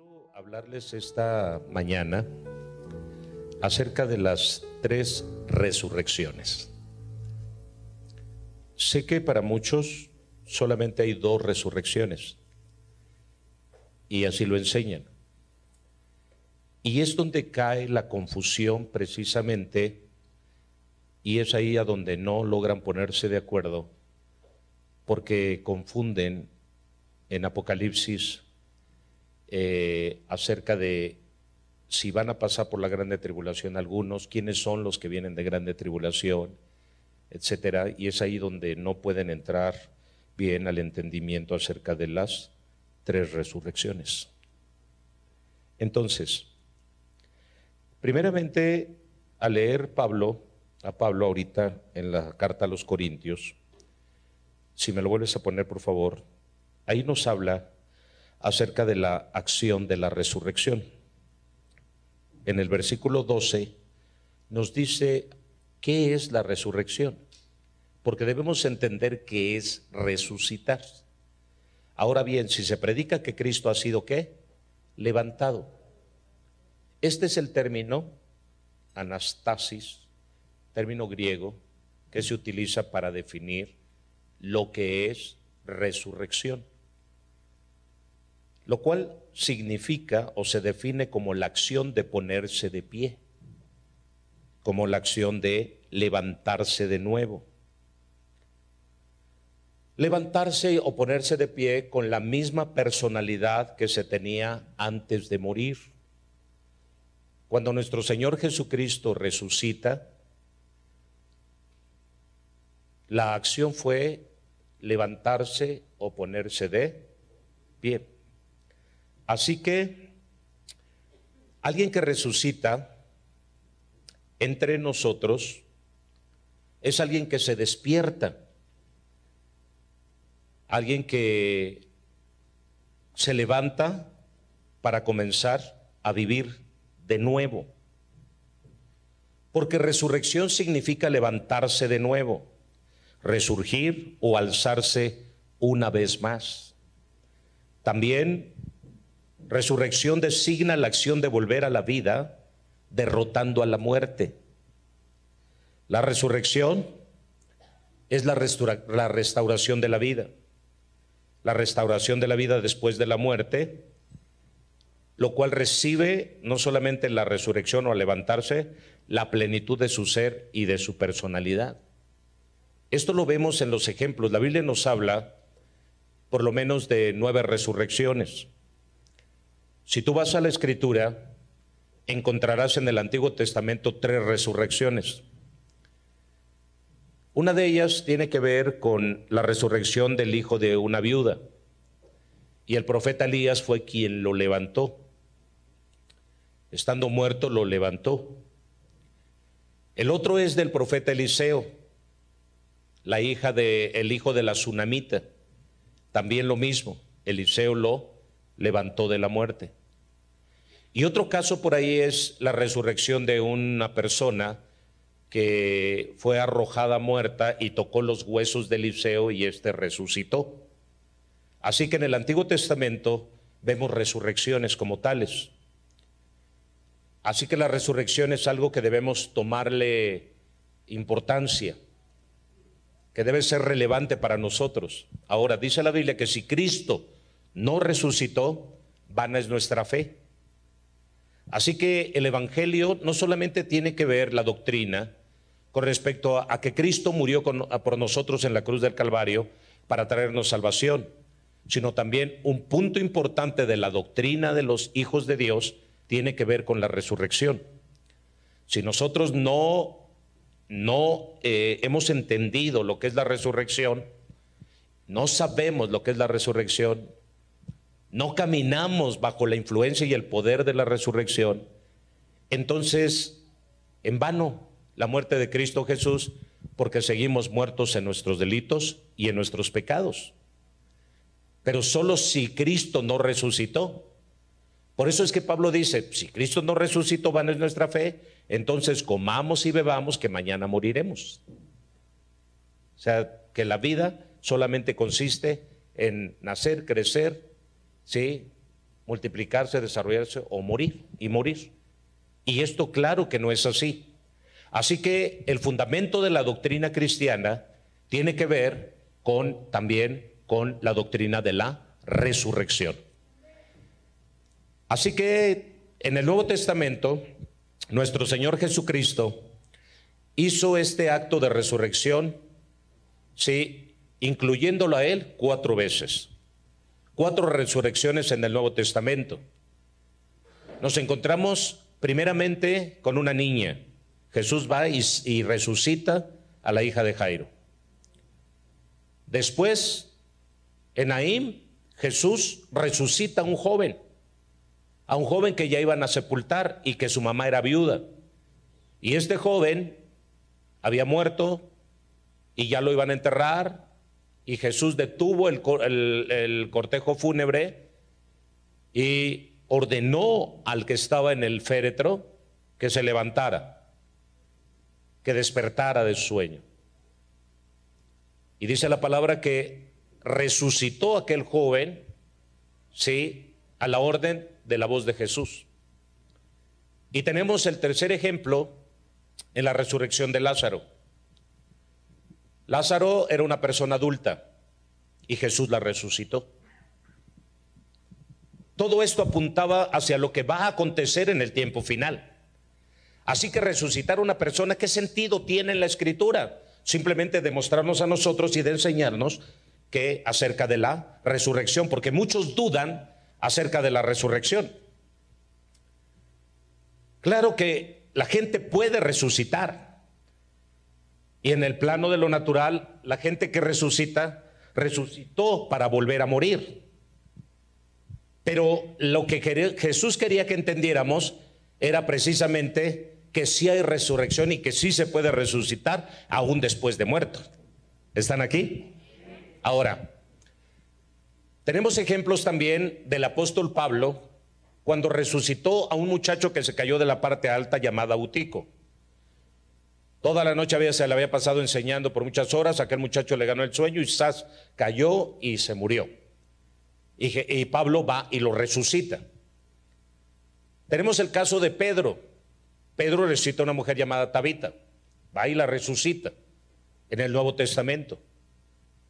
Quiero hablarles esta mañana acerca de las tres resurrecciones. Sé que para muchos solamente hay dos resurrecciones y así lo enseñan. Y es donde cae la confusión precisamente, y es ahí a donde no logran ponerse de acuerdo, porque confunden en Apocalipsis acerca de si van a pasar por la grande tribulación algunos, quiénes son los que vienen de grande tribulación, etcétera, y es ahí donde no pueden entrar bien al entendimiento acerca de las tres resurrecciones. Entonces, primeramente, al leer a Pablo ahorita en la carta a los Corintios, si me lo vuelves a poner por favor, ahí nos habla acerca de la acción de la resurrección. En el versículo 12 nos dice qué es la resurrección, porque debemos entender qué es resucitar. Ahora bien, si se predica que Cristo ha sido ¿qué? Levantado. Este es el término anastasis, término griego que se utiliza para definir lo que es resurrección, lo cual significa o se define como la acción de ponerse de pie, como la acción de levantarse de nuevo. Levantarse o ponerse de pie con la misma personalidad que se tenía antes de morir. Cuando nuestro Señor Jesucristo resucita, la acción fue levantarse o ponerse de pie. Así que alguien que resucita entre nosotros es alguien que se despierta, alguien que se levanta para comenzar a vivir de nuevo, porque resurrección significa levantarse de nuevo, resurgir o alzarse una vez más. También resurrección designa la acción de volver a la vida derrotando a la muerte. La resurrección es la restauración de la vida. La restauración de la vida después de la muerte, lo cual recibe no solamente en la resurrección o al levantarse, la plenitud de su ser y de su personalidad. Esto lo vemos en los ejemplos. La Biblia nos habla por lo menos de 9 resurrecciones. Si tú vas a la Escritura, encontrarás en el Antiguo Testamento 3 resurrecciones. Una de ellas tiene que ver con la resurrección del hijo de una viuda, y el profeta Elías fue quien lo levantó. Estando muerto lo levantó. El otro es del profeta Eliseo, la hija del hijo de la Sunamita. También lo mismo, Eliseo lo levantó de la muerte. Y otro caso por ahí es la resurrección de una persona que fue arrojada muerta y tocó los huesos de Eliseo y éste resucitó. Así que en el Antiguo Testamento vemos resurrecciones como tales. Así que la resurrección es algo que debemos tomarle importancia, que debe ser relevante para nosotros. Ahora, dice la Biblia que si Cristo no resucitó, vana es nuestra fe. Así que el Evangelio no solamente tiene que ver la doctrina con respecto a que Cristo murió por nosotros en la cruz del Calvario para traernos salvación, sino también un punto importante de la doctrina de los hijos de Dios tiene que ver con la resurrección. Si nosotros no hemos entendido lo que es la resurrección, no sabemos lo que es la resurrección, no caminamos bajo la influencia y el poder de la resurrección, entonces en vano la muerte de Cristo Jesús, porque seguimos muertos en nuestros delitos y en nuestros pecados. Pero solo si Cristo no resucitó. Por eso es que Pablo dice, si Cristo no resucitó, vana es nuestra fe, entonces comamos y bebamos que mañana moriremos. O sea, que la vida solamente consiste en nacer, crecer, ¿sí? multiplicarse, desarrollarse o morir y morir. Y esto claro que no es así. Así que el fundamento de la doctrina cristiana tiene que ver también con la doctrina de la resurrección. Así que en el Nuevo Testamento, nuestro Señor Jesucristo hizo este acto de resurrección, sí, incluyéndolo a Él 4 veces. 4 resurrecciones en el Nuevo Testamento. Nos encontramos primeramente con una niña. Jesús va y resucita a la hija de Jairo. Después, en Naín, Jesús resucita a un joven que ya iban a sepultar y que su mamá era viuda. Y este joven había muerto y ya lo iban a enterrar, y Jesús detuvo el cortejo fúnebre y ordenó al que estaba en el féretro que se levantara, que despertara de su sueño. Y dice la palabra que resucitó aquel joven, sí, a la orden de la voz de Jesús. Y tenemos el tercer ejemplo en la resurrección de Lázaro. Lázaro era una persona adulta y Jesús la resucitó. Todo esto apuntaba hacia lo que va a acontecer en el tiempo final. Así que resucitar a una persona, ¿qué sentido tiene en la Escritura? Simplemente demostrarnos a nosotros y de enseñarnos que acerca de la resurrección, porque muchos dudan acerca de la resurrección. Claro que la gente puede resucitar, y en el plano de lo natural, la gente que resucitó para volver a morir. Pero lo que Jesús quería que entendiéramos era precisamente que sí hay resurrección y que sí se puede resucitar aún después de muerto. ¿Están aquí? Ahora, tenemos ejemplos también del apóstol Pablo cuando resucitó a un muchacho que se cayó de la parte alta llamada Eutico. Toda la noche se le había pasado enseñando por muchas horas, aquel muchacho le ganó el sueño y cayó y se murió. Y Pablo va y lo resucita. Tenemos el caso de Pedro. Pedro resucita a una mujer llamada Tabita, va y la resucita en el Nuevo Testamento.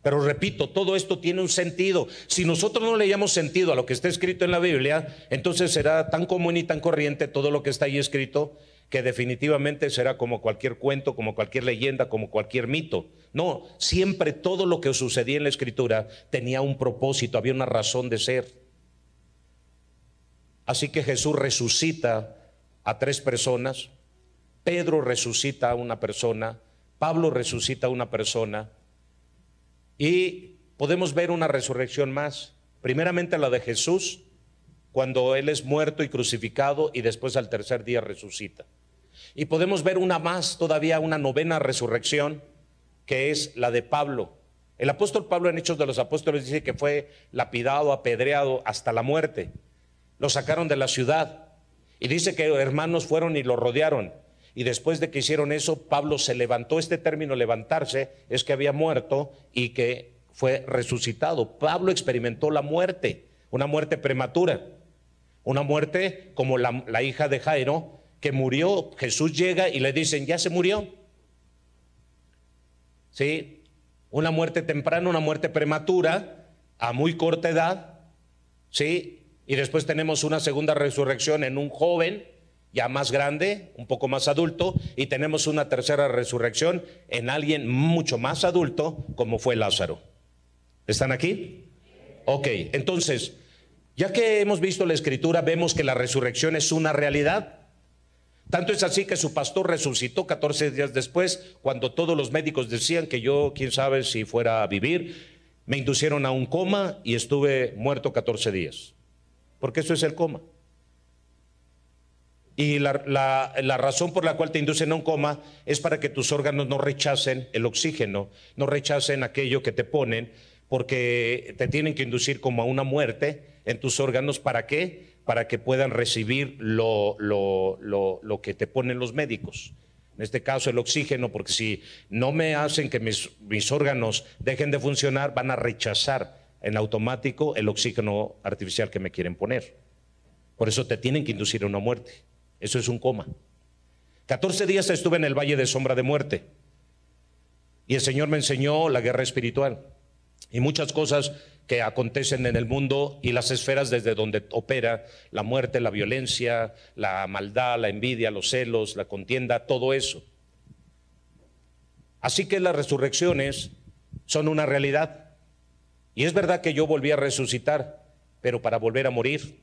Pero repito, todo esto tiene un sentido. Si nosotros no le llamamos sentido a lo que está escrito en la Biblia, entonces será tan común y tan corriente todo lo que está ahí escrito, que definitivamente será como cualquier cuento, como cualquier leyenda, como cualquier mito. No, siempre todo lo que sucedía en la Escritura tenía un propósito, había una razón de ser. Así que Jesús resucita a 3 personas, Pedro resucita a una persona, Pablo resucita a una persona, y podemos ver una resurrección más. Primeramente la de Jesús, cuando Él es muerto y crucificado, y después al tercer día resucita. Y podemos ver una más, todavía una 9ª resurrección, que es la de Pablo. El apóstol Pablo en Hechos de los Apóstoles dice que fue lapidado, apedreado hasta la muerte. Lo sacaron de la ciudad y dice que hermanos fueron y lo rodearon. Y después de que hicieron eso, Pablo se levantó. Este término levantarse es que había muerto y que fue resucitado. Pablo experimentó la muerte, una muerte prematura, una muerte como la hija de Jairo, que murió. Jesús llega y le dicen, ya se murió. ¿Sí? Una muerte temprana, una muerte prematura, a muy corta edad. ¿Sí? Y después tenemos una segunda resurrección en un joven ya más grande, un poco más adulto, y tenemos una tercera resurrección en alguien mucho más adulto, como fue Lázaro. ¿Están aquí? Ok, entonces, ya que hemos visto la Escritura, vemos que la resurrección es una realidad. Tanto es así que su pastor resucitó 14 días después, cuando todos los médicos decían que yo, quién sabe si fuera a vivir. Me inducieron a un coma y estuve muerto 14 días, porque eso es el coma. Y la razón por la cual te inducen a un coma es para que tus órganos no rechacen el oxígeno, no rechacen aquello que te ponen, porque te tienen que inducir como a una muerte en tus órganos. ¿Para qué? Para que puedan recibir lo que te ponen los médicos. En este caso el oxígeno, porque si no me hacen que mis órganos dejen de funcionar, van a rechazar en automático el oxígeno artificial que me quieren poner. Por eso te tienen que inducir a una muerte. Eso es un coma. 14 días estuve en el valle de sombra de muerte. Y el Señor me enseñó la guerra espiritual y muchas cosas que acontecen en el mundo y las esferas desde donde opera la muerte, la violencia, la maldad, la envidia, los celos, la contienda, todo eso. Así que las resurrecciones son una realidad. Y es verdad que yo volví a resucitar, pero para volver a morir.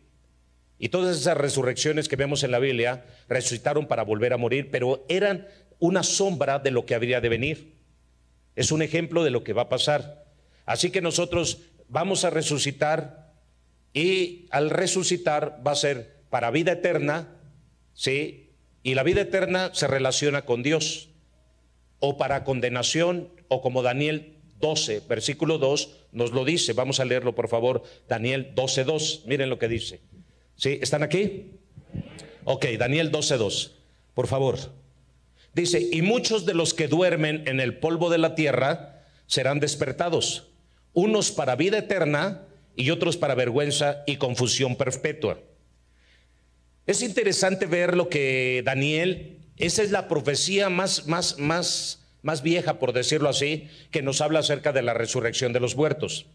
Y todas esas resurrecciones que vemos en la Biblia resucitaron para volver a morir, pero eran una sombra de lo que habría de venir. Es un ejemplo de lo que va a pasar. Así que nosotros vamos a resucitar y al resucitar va a ser para vida eterna, ¿sí? Y la vida eterna se relaciona con Dios, o para condenación, o como Daniel 12, versículo 2 nos lo dice. Vamos a leerlo, por favor. Daniel 12:2. Miren lo que dice. ¿Sí? ¿Están aquí? Ok, Daniel 12:2, por favor. Dice: y muchos de los que duermen en el polvo de la tierra serán despertados, unos para vida eterna y otros para vergüenza y confusión perpetua. Es interesante ver lo que Daniel, esa es la profecía más vieja, por decirlo así, que nos habla acerca de la resurrección de los muertos.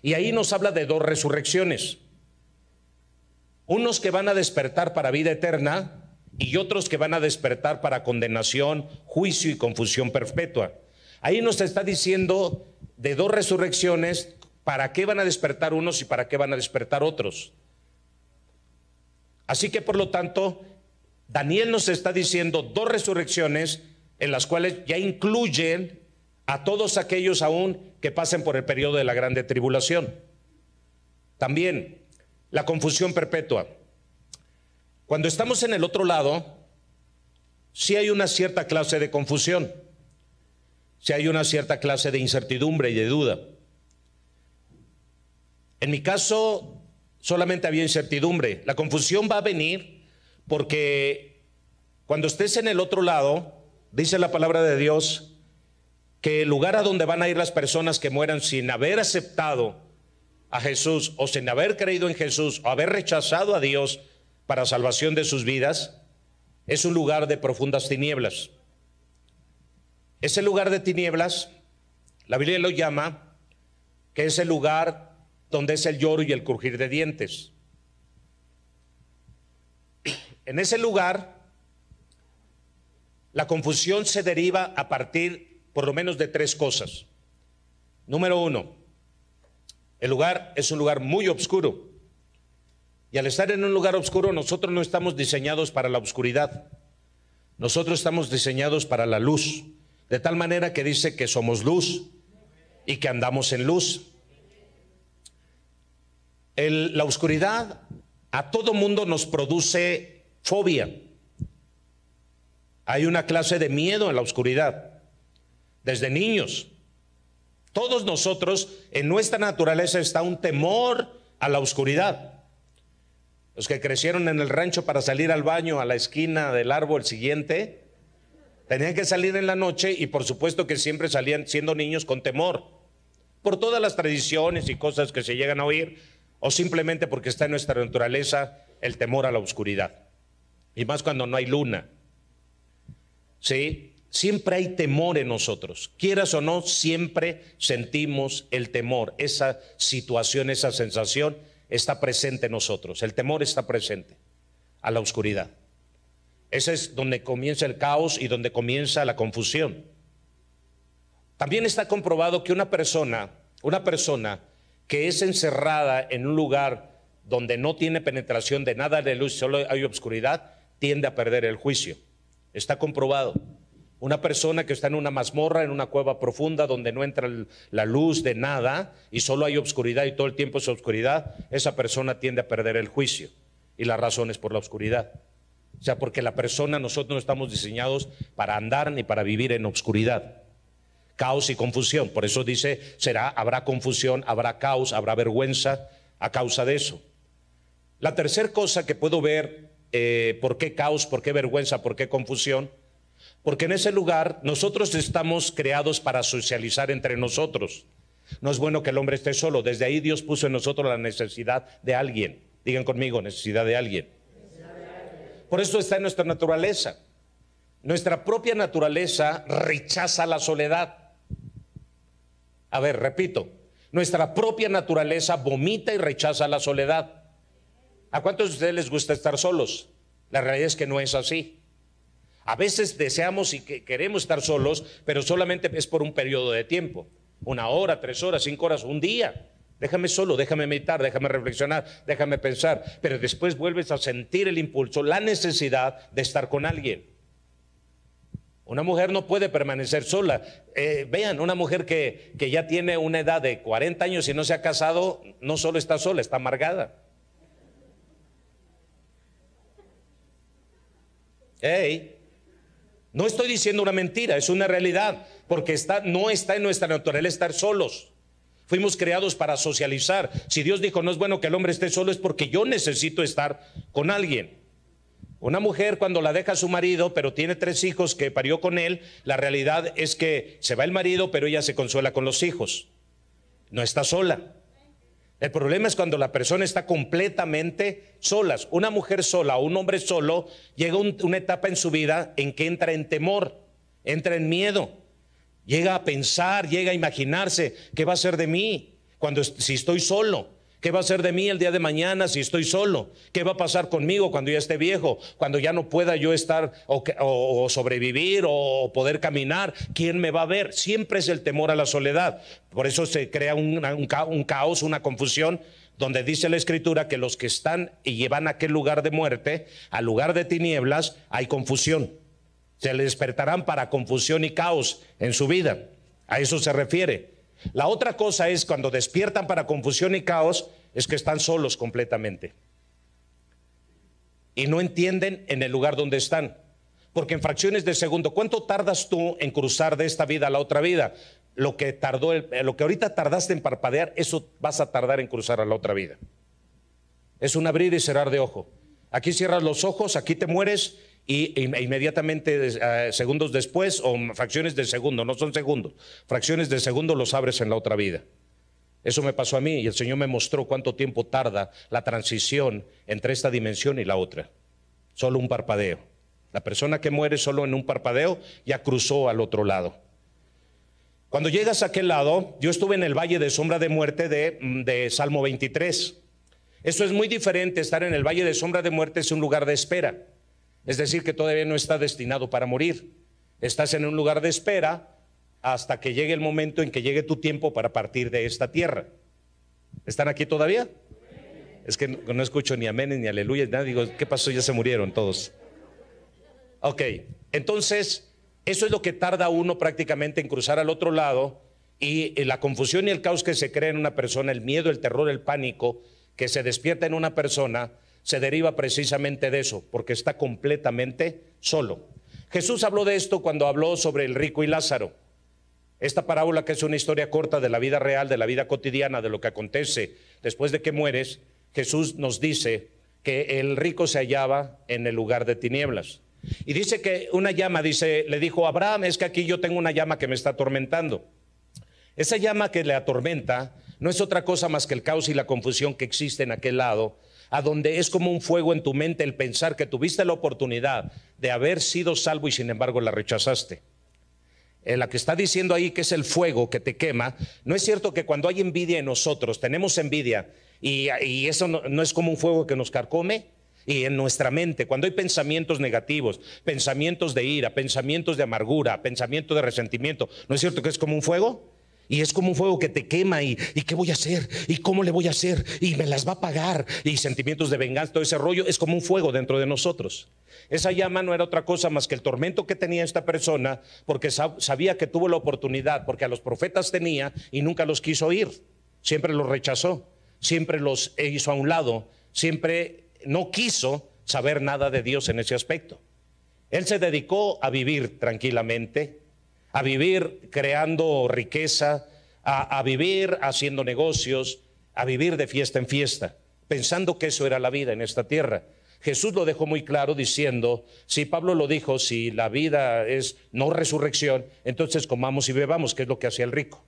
Y ahí nos habla de dos resurrecciones. Unos que van a despertar para vida eterna y otros que van a despertar para condenación, juicio y confusión perpetua. Ahí nos está diciendo de dos resurrecciones, para qué van a despertar unos y para qué van a despertar otros. Así que por lo tanto, Daniel nos está diciendo dos resurrecciones en las cuales ya incluyen a todos aquellos aún que pasen por el periodo de la grande tribulación. También la confusión perpetua. Cuando estamos en el otro lado, sí hay una cierta clase de confusión, sí hay una cierta clase de incertidumbre y de duda. En mi caso, solamente había incertidumbre. La confusión va a venir porque cuando estés en el otro lado, dice la palabra de Dios, que el lugar a donde van a ir las personas que mueran sin haber aceptado a Jesús o sin haber creído en Jesús o haber rechazado a Dios para salvación de sus vidas, es un lugar de profundas tinieblas. Ese lugar de tinieblas, la Biblia lo llama que es el lugar donde es el lloro y el crujir de dientes. En ese lugar, la confusión se deriva a partir por lo menos de tres cosas. Número uno, el lugar es un lugar muy oscuro. Y al estar en un lugar oscuro, nosotros no estamos diseñados para la oscuridad. Nosotros estamos diseñados para la luz. De tal manera que dice que somos luz y que andamos en luz. La oscuridad a todo mundo nos produce fobia. Hay una clase de miedo en la oscuridad. Desde niños. Todos nosotros, en nuestra naturaleza está un temor a la oscuridad. Los que crecieron en el rancho, para salir al baño a la esquina del árbol siguiente, tenían que salir en la noche y por supuesto que siempre salían siendo niños con temor, por todas las tradiciones y cosas que se llegan a oír, o simplemente porque está en nuestra naturaleza el temor a la oscuridad. Y más cuando no hay luna. ¿Sí? Siempre hay temor en nosotros, quieras o no, siempre sentimos el temor. Esa situación, esa sensación está presente en nosotros. El temor está presente a la oscuridad. Ese es donde comienza el caos y donde comienza la confusión. También está comprobado que una persona que es encerrada en un lugar donde no tiene penetración de nada de luz, solo hay oscuridad, tiende a perder el juicio. Está comprobado. Una persona que está en una mazmorra, en una cueva profunda donde no entra la luz de nada y solo hay oscuridad y todo el tiempo es oscuridad, esa persona tiende a perder el juicio. Y la razón es por la oscuridad. O sea, porque nosotros no estamos diseñados para andar ni para vivir en oscuridad. Caos y confusión. Por eso dice, habrá confusión, habrá caos, habrá vergüenza a causa de eso. La tercera cosa que puedo ver, ¿por qué caos, por qué vergüenza, por qué confusión? Porque en ese lugar nosotros estamos creados para socializar entre nosotros. No es bueno que el hombre esté solo. Desde ahí Dios puso en nosotros la necesidad de alguien. Digan conmigo, necesidad de alguien. Por eso está en nuestra naturaleza. Nuestra propia naturaleza rechaza la soledad. A ver, repito, nuestra propia naturaleza vomita y rechaza la soledad. ¿A cuántos de ustedes les gusta estar solos? La realidad es que no es así. A veces deseamos y queremos estar solos, pero solamente es por un periodo de tiempo. 1 hora, 3 horas, 5 horas, un día. Déjame solo, déjame meditar, déjame reflexionar, déjame pensar. Pero después vuelves a sentir el impulso, la necesidad de estar con alguien. Una mujer no puede permanecer sola. Vean, una mujer que ya tiene una edad de 40 años y no se ha casado, no solo está sola, está amargada. No estoy diciendo una mentira, es una realidad, porque no está en nuestra naturaleza estar solos. Fuimos creados para socializar. Si Dios dijo no es bueno que el hombre esté solo, es porque yo necesito estar con alguien. Una mujer cuando la deja a su marido, pero tiene 3 hijos que parió con él, la realidad es que se va el marido, pero ella se consuela con los hijos. No está sola. El problema es cuando la persona está completamente solas. Una mujer sola o un hombre solo llega una etapa en su vida en que entra en temor, entra en miedo, llega a pensar, llega a imaginarse qué va a ser de mí si estoy solo. ¿Qué va a ser de mí el día de mañana si estoy solo? ¿Qué va a pasar conmigo cuando ya esté viejo? Cuando ya no pueda yo estar o sobrevivir o poder caminar. ¿Quién me va a ver? Siempre es el temor a la soledad. Por eso se crea un caos, una confusión, donde dice la Escritura que los que están y van a aquel lugar de muerte, al lugar de tinieblas, hay confusión. Se les despertarán para confusión y caos en su vida. A eso se refiere. La otra cosa es cuando despiertan para confusión y caos, es que están solos completamente y no entienden en el lugar donde están, porque en fracciones de segundo, ¿cuánto tardas tú en cruzar de esta vida a la otra vida? Lo que ahorita tardaste en parpadear, eso vas a tardar en cruzar a la otra vida. Es un abrir y cerrar de ojo. Aquí cierras los ojos, aquí te mueres y inmediatamente segundos después, o fracciones de segundo, no son segundos, fracciones de segundo los abres en la otra vida. Eso me pasó a mí y el Señor me mostró cuánto tiempo tarda la transición entre esta dimensión y la otra. Solo un parpadeo. La persona que muere solo en un parpadeo ya cruzó al otro lado. Cuando llegas a aquel lado, yo estuve en el valle de sombra de muerte de Salmo 23. Eso es muy diferente. Estar en el valle de sombra de muerte es un lugar de espera. Es decir, que todavía no está destinado para morir. Estás en un lugar de espera hasta que llegue el momento en que llegue tu tiempo para partir de esta tierra. ¿Están aquí todavía? Es que no escucho ni amén ni aleluya, nada. Digo, ¿qué pasó? Ya se murieron todos. Ok, entonces eso es lo que tarda uno prácticamente en cruzar al otro lado, y la confusión y el caos que se crea en una persona, el miedo, el terror, el pánico que se despierta en una persona, se deriva precisamente de eso, porque está completamente solo. Jesús habló de esto cuando habló sobre el rico y Lázaro. Esta parábola, que es una historia corta de la vida real, de la vida cotidiana, de lo que acontece después de que mueres, Jesús nos dice que el rico se hallaba en el lugar de tinieblas. Y dice que una llama, le dijo a Abraham, es que aquí yo tengo una llama que me está atormentando. Esa llama que le atormenta no es otra cosa más que el caos y la confusión que existe en aquel lado, a donde es como un fuego en tu mente el pensar que tuviste la oportunidad de haber sido salvo y sin embargo la rechazaste. La que está diciendo ahí que es el fuego que te quema, no es cierto que cuando hay envidia en nosotros, tenemos envidia y eso no es como un fuego que nos carcome. Y en nuestra mente, cuando hay pensamientos negativos, pensamientos de ira, pensamientos de amargura, pensamientos de resentimiento, ¿no es cierto que es como un fuego? Y es como un fuego que te quema y ¿qué voy a hacer? ¿Y cómo le voy a hacer? Y me las va a pagar. Y sentimientos de venganza, todo ese rollo es como un fuego dentro de nosotros. Esa llama no era otra cosa más que el tormento que tenía esta persona, porque sabía que tuvo la oportunidad, porque a los profetas tenía y nunca los quiso oír. Siempre los rechazó, siempre los hizo a un lado, siempre no quiso saber nada de Dios en ese aspecto. Él se dedicó a vivir tranquilamente, a vivir creando riqueza, a vivir haciendo negocios, a vivir de fiesta en fiesta, pensando que eso era la vida en esta tierra. Jesús lo dejó muy claro diciendo, si Pablo lo dijo, si la vida es no resurrección, entonces comamos y bebamos, que es lo que hacía el rico.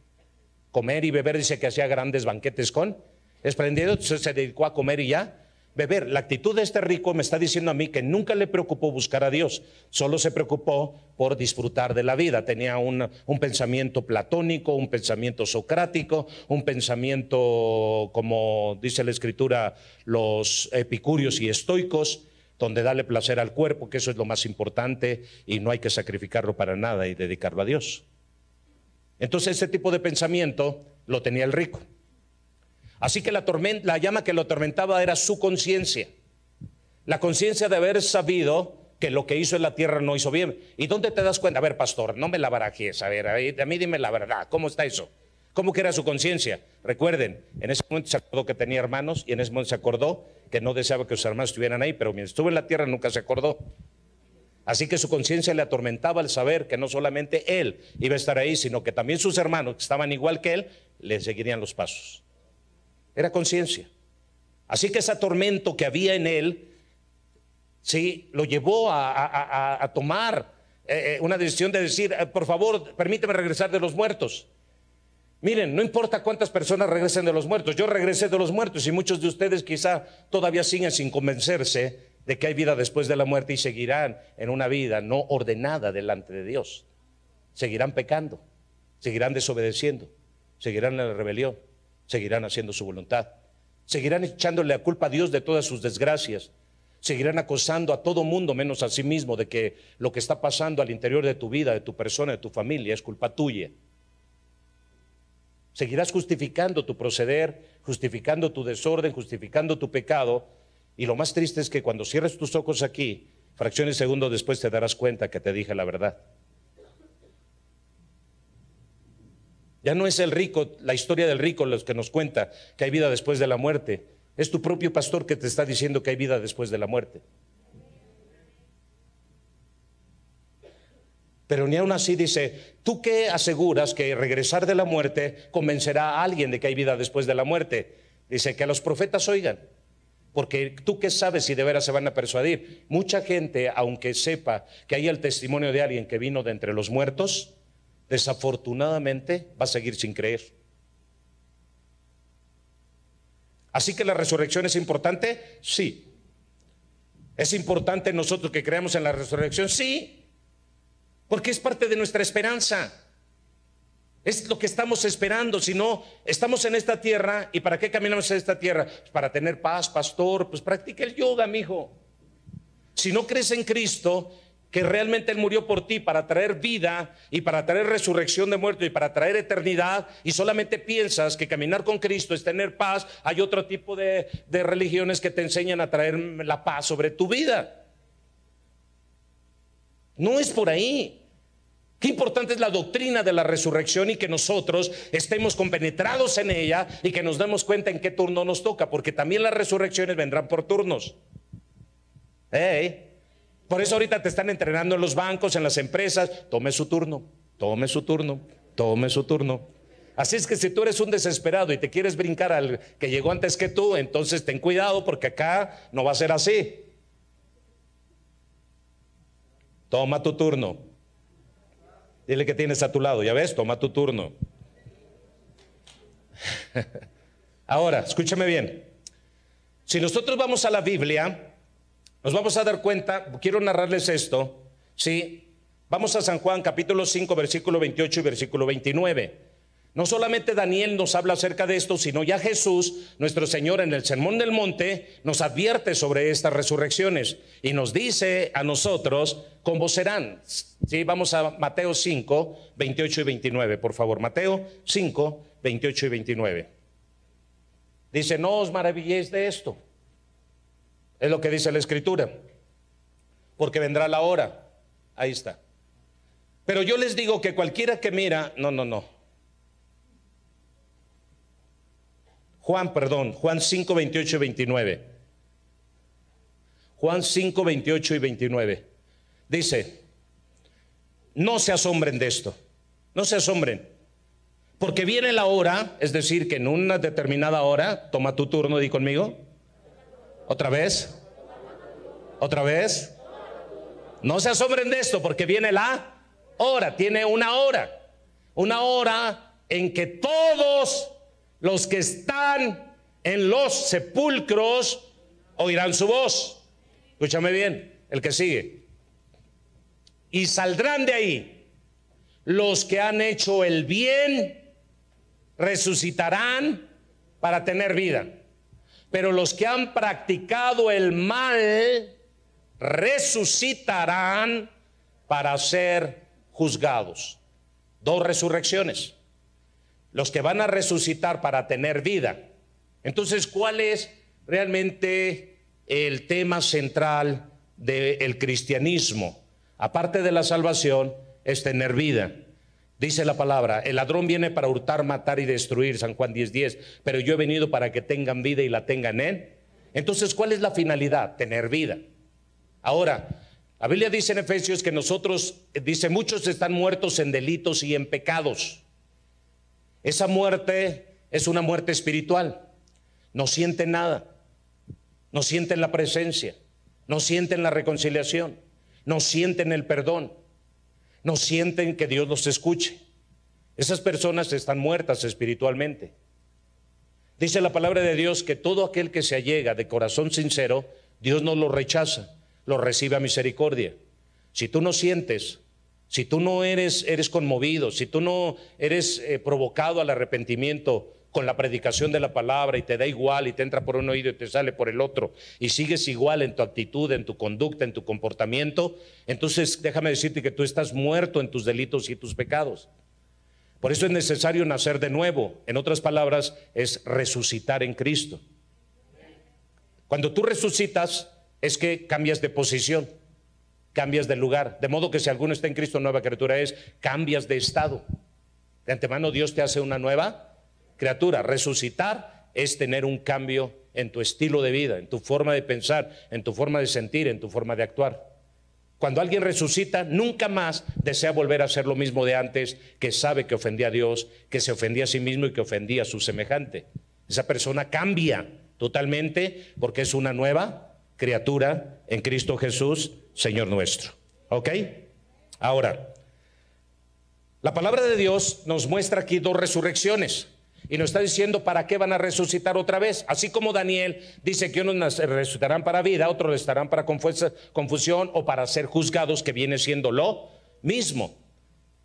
Comer y beber, dice que hacía grandes banquetes con esplendidos, entonces se dedicó a comer y ya. beber. La actitud de este rico me está diciendo a mí que nunca le preocupó buscar a Dios, solo se preocupó por disfrutar de la vida. Tenía un pensamiento platónico, un pensamiento socrático, un pensamiento, como dice la Escritura, los epicúreos y estoicos, donde dale placer al cuerpo, que eso es lo más importante y no hay que sacrificarlo para nada y dedicarlo a Dios. Entonces ese tipo de pensamiento lo tenía el rico. Así que la llama que lo atormentaba era su conciencia. La conciencia de haber sabido que lo que hizo en la tierra no hizo bien. ¿Y dónde te das cuenta? A ver, pastor, no me la barajes. A ver, a mí dime la verdad. ¿Cómo está eso? ¿Cómo que era su conciencia? Recuerden, en ese momento se acordó que tenía hermanos y en ese momento se acordó que no deseaba que sus hermanos estuvieran ahí, pero mientras estuvo en la tierra nunca se acordó. Así que su conciencia le atormentaba al saber que no solamente él iba a estar ahí, sino que también sus hermanos, que estaban igual que él, le seguirían los pasos. Era conciencia. Así que ese tormento que había en él, sí, lo llevó a tomar una decisión de decir, por favor, permíteme regresar de los muertos. Miren, no importa cuántas personas regresen de los muertos, yo regresé de los muertos y muchos de ustedes quizá todavía siguen sin convencerse de que hay vida después de la muerte y seguirán en una vida no ordenada delante de Dios. Seguirán pecando, seguirán desobedeciendo, seguirán en la rebelión, seguirán haciendo su voluntad, seguirán echándole la culpa a Dios de todas sus desgracias, seguirán acosando a todo mundo menos a sí mismo de que lo que está pasando al interior de tu vida, de tu persona, de tu familia es culpa tuya. Seguirás justificando tu proceder, justificando tu desorden, justificando tu pecado. Y lo más triste es que cuando cierres tus ojos aquí, fracciones de segundo después te darás cuenta que te dije la verdad. Ya no es el rico, la historia del rico los que nos cuenta que hay vida después de la muerte. Es tu propio pastor que te está diciendo que hay vida después de la muerte. Pero ni aún así dice, ¿tú qué aseguras que regresar de la muerte convencerá a alguien de que hay vida después de la muerte? Dice que a los profetas oigan, porque tú qué sabes si de veras se van a persuadir. Mucha gente, aunque sepa que hay el testimonio de alguien que vino de entre los muertos, desafortunadamente va a seguir sin creer. Así que la resurrección es importante, sí. ¿Es importante nosotros que creamos en la resurrección? Sí. Porque es parte de nuestra esperanza. Es lo que estamos esperando. Si no, estamos en esta tierra. ¿Y para qué caminamos en esta tierra? Pues para tener paz, pastor. Pues practica el yoga, mijo. Si no crees en Cristo, que realmente Él murió por ti para traer vida y para traer resurrección de muertos y para traer eternidad, y solamente piensas que caminar con Cristo es tener paz, hay otro tipo de religiones que te enseñan a traer la paz sobre tu vida. No es por ahí. Qué importante es la doctrina de la resurrección y que nosotros estemos compenetrados en ella y que nos demos cuenta en qué turno nos toca, porque también las resurrecciones vendrán por turnos. Por eso ahorita te están entrenando en los bancos, en las empresas. Tome su turno, tome su turno, tome su turno. Así es que si tú eres un desesperado y te quieres brincar al que llegó antes que tú, entonces ten cuidado, porque acá no va a ser así. Toma tu turno. Dile que tienes a tu lado, ya ves, toma tu turno. Ahora, escúchame bien. Si nosotros vamos a la Biblia, nos vamos a dar cuenta, quiero narrarles esto, ¿sí? Vamos a San Juan capítulo 5, versículo 28 y versículo 29. No solamente Daniel nos habla acerca de esto, sino ya Jesús, nuestro Señor, en el Sermón del Monte, nos advierte sobre estas resurrecciones y nos dice a nosotros cómo serán. ¿Sí? Vamos a Mateo 5, 28 y 29, por favor. Mateo 5, 28 y 29. Dice, no os maravilléis de esto. Es lo que dice la Escritura. Porque vendrá la hora. Ahí está. Pero yo les digo que cualquiera que mira, no. Juan 5, 28 y 29. Juan 5, 28 y 29. Dice, no se asombren de esto, no se asombren, porque viene la hora, es decir, que en una determinada hora, toma tu turno, di conmigo, otra vez, no se asombren de esto, porque viene la hora, tiene una hora en que todos los que están en los sepulcros oirán su voz. Escúchame bien, el que sigue. Y saldrán de ahí los que han hecho el bien, resucitarán para tener vida. Pero los que han practicado el mal, resucitarán para ser juzgados. Dos resurrecciones. Los que van a resucitar para tener vida. Entonces, ¿cuál es realmente el tema central del cristianismo? Aparte de la salvación, es tener vida. Dice la palabra, el ladrón viene para hurtar, matar y destruir, San Juan 10:10, pero yo he venido para que tengan vida y la tengan en. Entonces, ¿cuál es la finalidad? Tener vida. Ahora, la Biblia dice en Efesios que nosotros, dice, muchos están muertos en delitos y en pecados. Esa muerte es una muerte espiritual. No sienten nada, no sienten la presencia, no sienten la reconciliación, no sienten el perdón, no sienten que Dios los escuche. Esas personas están muertas espiritualmente. Dice la palabra de Dios que todo aquel que se allega de corazón sincero, Dios no lo rechaza, lo recibe a misericordia. Si tú no sientes, si tú no eres conmovido, si tú no eres provocado al arrepentimiento con la predicación de la palabra y te da igual y te entra por un oído y te sale por el otro y sigues igual en tu actitud, en tu conducta, en tu comportamiento, entonces déjame decirte que tú estás muerto en tus delitos y tus pecados. Por eso es necesario nacer de nuevo. En otras palabras, es resucitar en Cristo. Cuando tú resucitas es que cambias de posición, cambias de lugar, de modo que si alguno está en Cristo, nueva criatura es, cambias de estado. De antemano Dios te hace una nueva criatura. Resucitar es tener un cambio en tu estilo de vida, en tu forma de pensar, en tu forma de sentir, en tu forma de actuar. Cuando alguien resucita, nunca más desea volver a hacer lo mismo de antes, que sabe que ofendía a Dios, que se ofendía a sí mismo y que ofendía a su semejante. Esa persona cambia totalmente porque es una nueva criatura en Cristo Jesús, Señor nuestro. ¿Ok? Ahora, la palabra de Dios nos muestra aquí dos resurrecciones. Y nos está diciendo para qué van a resucitar otra vez. Así como Daniel dice que unos resucitarán para vida, otros estarán para confusión o para ser juzgados, que viene siendo lo mismo.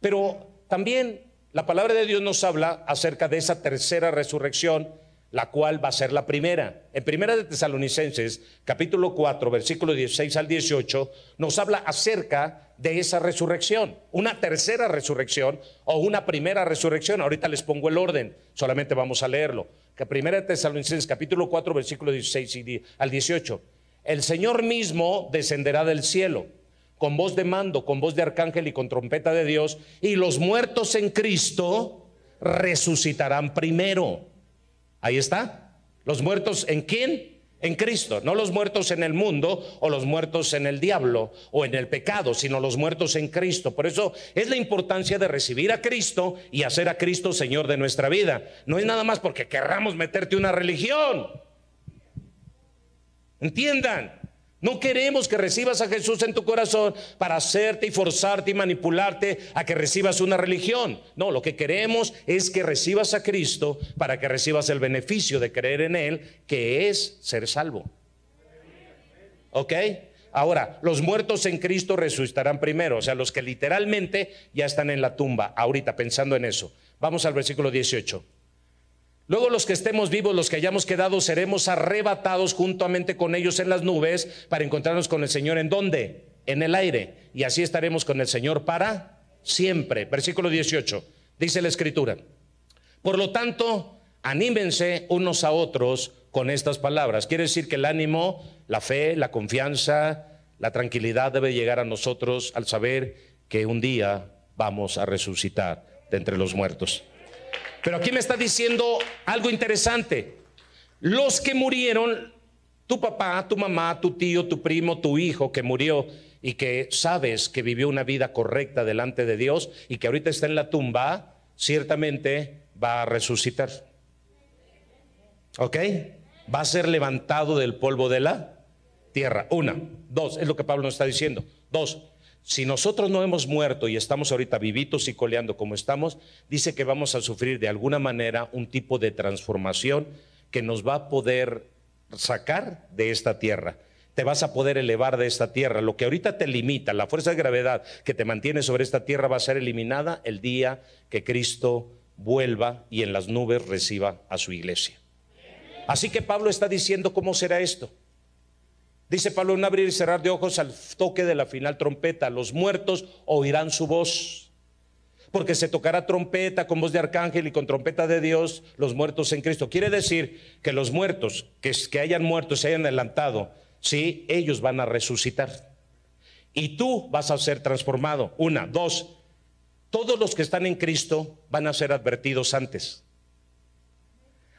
Pero también la palabra de Dios nos habla acerca de esa tercera resurrección, la cual va a ser la primera. En Primera de Tesalonicenses, capítulo 4, versículo 16 al 18, nos habla acerca de esa resurrección, una tercera resurrección o una primera resurrección. Ahorita les pongo el orden, solamente vamos a leerlo. Que Primera de Tesalonicenses, capítulo 4, versículo 16 al 18. El Señor mismo descenderá del cielo con voz de mando, con voz de arcángel y con trompeta de Dios, y los muertos en Cristo resucitarán primero. Ahí está. ¿Los muertos en quién? En Cristo. No los muertos en el mundo o los muertos en el diablo o en el pecado, sino los muertos en Cristo. Por eso es la importancia de recibir a Cristo y hacer a Cristo Señor de nuestra vida. No es nada más porque querramos meterte una religión. Entiendan. No queremos que recibas a Jesús en tu corazón para hacerte y forzarte y manipularte a que recibas una religión. No, lo que queremos es que recibas a Cristo para que recibas el beneficio de creer en Él, que es ser salvo. ¿Ok? Ahora, los muertos en Cristo resucitarán primero, o sea, los que literalmente ya están en la tumba, ahorita pensando en eso. Vamos al versículo 18. Luego los que estemos vivos, los que hayamos quedado, seremos arrebatados juntamente con ellos en las nubes para encontrarnos con el Señor. ¿En dónde? En el aire. Y así estaremos con el Señor para siempre. Versículo 18. Dice la Escritura: por lo tanto, anímense unos a otros con estas palabras. Quiere decir que el ánimo, la fe, la confianza, la tranquilidad debe llegar a nosotros al saber que un día vamos a resucitar de entre los muertos. Pero aquí me está diciendo algo interesante. Los que murieron, tu papá, tu mamá, tu tío, tu primo, tu hijo que murió y que sabes que vivió una vida correcta delante de Dios y que ahorita está en la tumba, ciertamente va a resucitar. ¿Ok? Va a ser levantado del polvo de la tierra. Una. Dos, es lo que Pablo nos está diciendo. Dos. Si nosotros no hemos muerto y estamos ahorita vivitos y coleando como estamos, dice que vamos a sufrir de alguna manera un tipo de transformación que nos va a poder sacar de esta tierra. Te vas a poder elevar de esta tierra. Lo que ahorita te limita, la fuerza de gravedad que te mantiene sobre esta tierra, va a ser eliminada el día que Cristo vuelva y en las nubes reciba a su iglesia. Así que Pablo está diciendo cómo será esto. Dice Pablo: un abrir y cerrar de ojos al toque de la final trompeta, los muertos oirán su voz, porque se tocará trompeta con voz de arcángel y con trompeta de Dios, los muertos en Cristo. Quiere decir que los muertos que hayan muerto, se hayan adelantado, sí, ellos van a resucitar y tú vas a ser transformado. Una, dos, todos los que están en Cristo van a ser advertidos antes.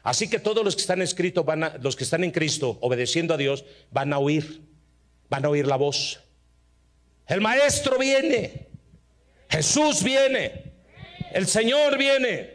Así que todos los que están los que están en Cristo obedeciendo a Dios van a oír la voz. El Maestro viene, Jesús viene, el Señor viene,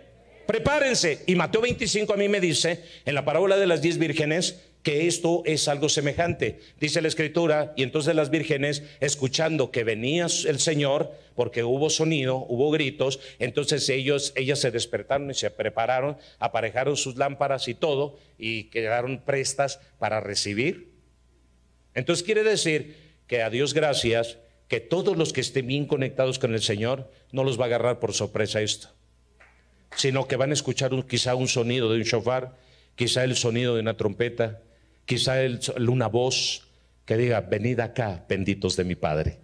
prepárense. Y Mateo 25 a mí me dice, en la parábola de las 10 vírgenes, que esto es algo semejante. Dice la Escritura: y entonces las vírgenes, escuchando que venía el Señor, porque hubo sonido, hubo gritos, entonces ellas se despertaron y se prepararon, aparejaron sus lámparas y todo, y quedaron prestas para recibir. Entonces quiere decir que, a Dios gracias, que todos los que estén bien conectados con el Señor, no los va a agarrar por sorpresa esto, sino que van a escuchar quizá un sonido de un shofar, quizá el sonido de una trompeta, quizá una voz que diga: venid acá, benditos de mi Padre.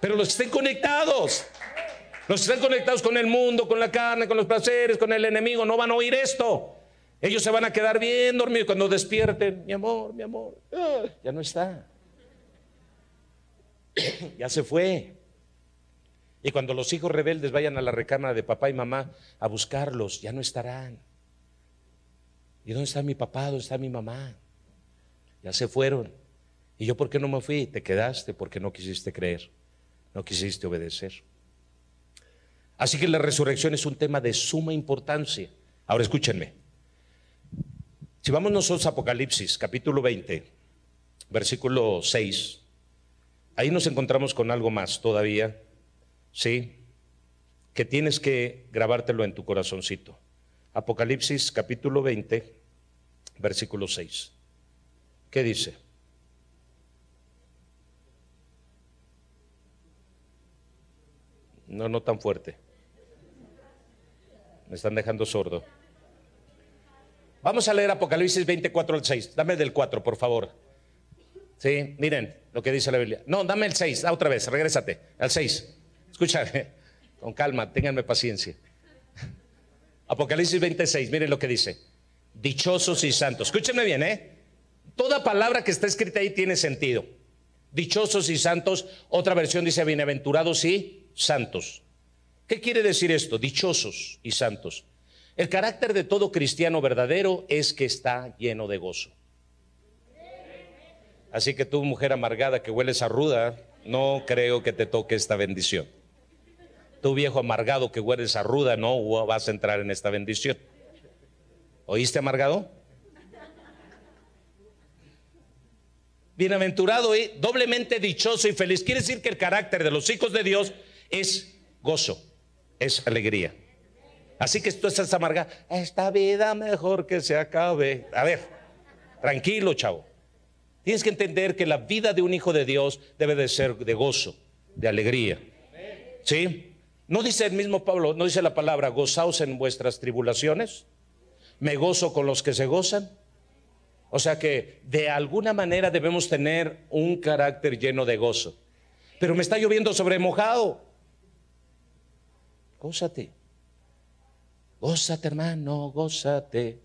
Pero los que estén conectados, los que estén conectados con el mundo, con la carne, con los placeres, con el enemigo, no van a oír esto. Ellos se van a quedar bien dormidos. Cuando despierten: mi amor, ya no está, ya se fue. Y cuando los hijos rebeldes vayan a la recámara de papá y mamá a buscarlos, ya no estarán. ¿Y dónde está mi papá? ¿Dónde está mi mamá? Ya se fueron. ¿Y yo por qué no me fui? Te quedaste porque no quisiste creer, no quisiste obedecer. Así que la resurrección es un tema de suma importancia. Ahora escúchenme. Si vamos nosotros a Apocalipsis capítulo 20, versículo 6, ahí nos encontramos con algo más todavía, ¿sí? Que tienes que grabártelo en tu corazoncito. Apocalipsis capítulo 20, versículo 6. ¿Qué dice? No tan fuerte. Me están dejando sordo. Vamos a leer Apocalipsis 24 al 6. Dame del 4, por favor. Sí, miren lo que dice la Biblia. No, dame el 6, otra vez, regrésate al 6. Escucha, con calma, ténganme paciencia. Apocalipsis 26, miren lo que dice: dichosos y santos. Escúchenme bien, toda palabra que está escrita ahí tiene sentido. Dichosos y santos. Otra versión dice: bienaventurados y santos. ¿Qué quiere decir esto? Dichosos y santos. El carácter de todo cristiano verdadero es que está lleno de gozo. Así que tú, mujer amargada que hueles a ruda, no creo que te toque esta bendición. Tú, viejo amargado que hueles a ruda, no vas a entrar en esta bendición. ¿Oíste, amargado? Bienaventurado y doblemente dichoso y feliz. Quiere decir que el carácter de los hijos de Dios es gozo, es alegría. Así que tú estás amargado: esta vida mejor que se acabe. A ver, tranquilo, chavo. Tienes que entender que la vida de un hijo de Dios debe de ser de gozo, de alegría. ¿Sí? ¿No dice el mismo Pablo, no dice la palabra: gozaos en vuestras tribulaciones? Me gozo con los que se gozan. O sea que de alguna manera debemos tener un carácter lleno de gozo. Pero me está lloviendo sobre mojado. Gózate. Gózate, hermano, gózate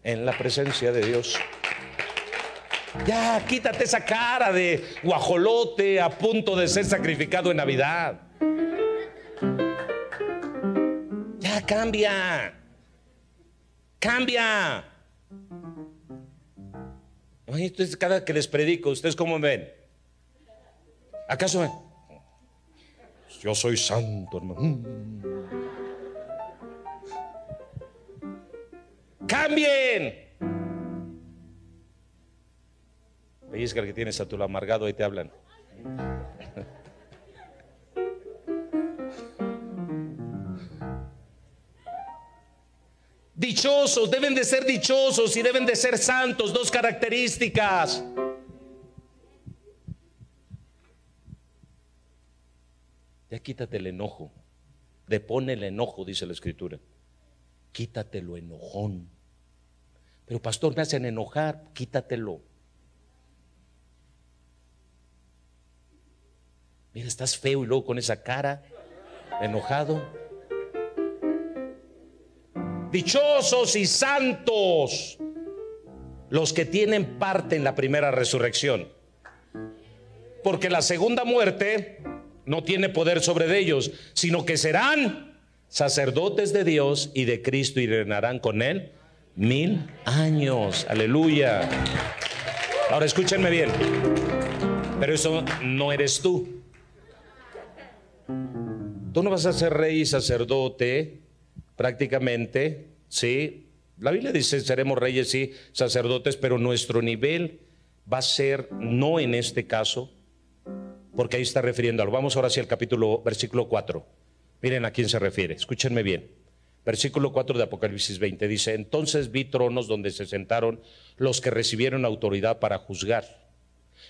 en la presencia de Dios. Ya, quítate esa cara de guajolote a punto de ser sacrificado en Navidad. Ya, cambia. Entonces, cada que les predico, ¿ustedes cómo me ven? ¿Acaso ven? Yo soy santo, hermano. ¡Cambien! Pellizca el que tienes a tu amargado y te hablan. Dichosos, deben de ser dichosos y deben de ser santos, dos características. Ya quítate el enojo, depone el enojo, dice la Escritura. Quítatelo, enojón. Pero pastor, me hacen enojar, quítatelo. Mira, estás feo y luego con esa cara, enojado. Dichosos y santos los que tienen parte en la primera resurrección, porque la segunda muerte no tiene poder sobre ellos, sino que serán sacerdotes de Dios y de Cristo y reinarán con él 1000 años. Aleluya. Ahora escúchenme bien, pero eso no eres tú. Tú no vas a ser rey y sacerdote prácticamente, ¿sí? La Biblia dice seremos reyes y sacerdotes, pero nuestro nivel va a ser no en este caso, porque ahí está refiriendo algo. Vamos ahora hacia el versículo 4. Miren a quién se refiere, escúchenme bien. Versículo 4 de Apocalipsis 20 dice: entonces vi tronos donde se sentaron los que recibieron autoridad para juzgar.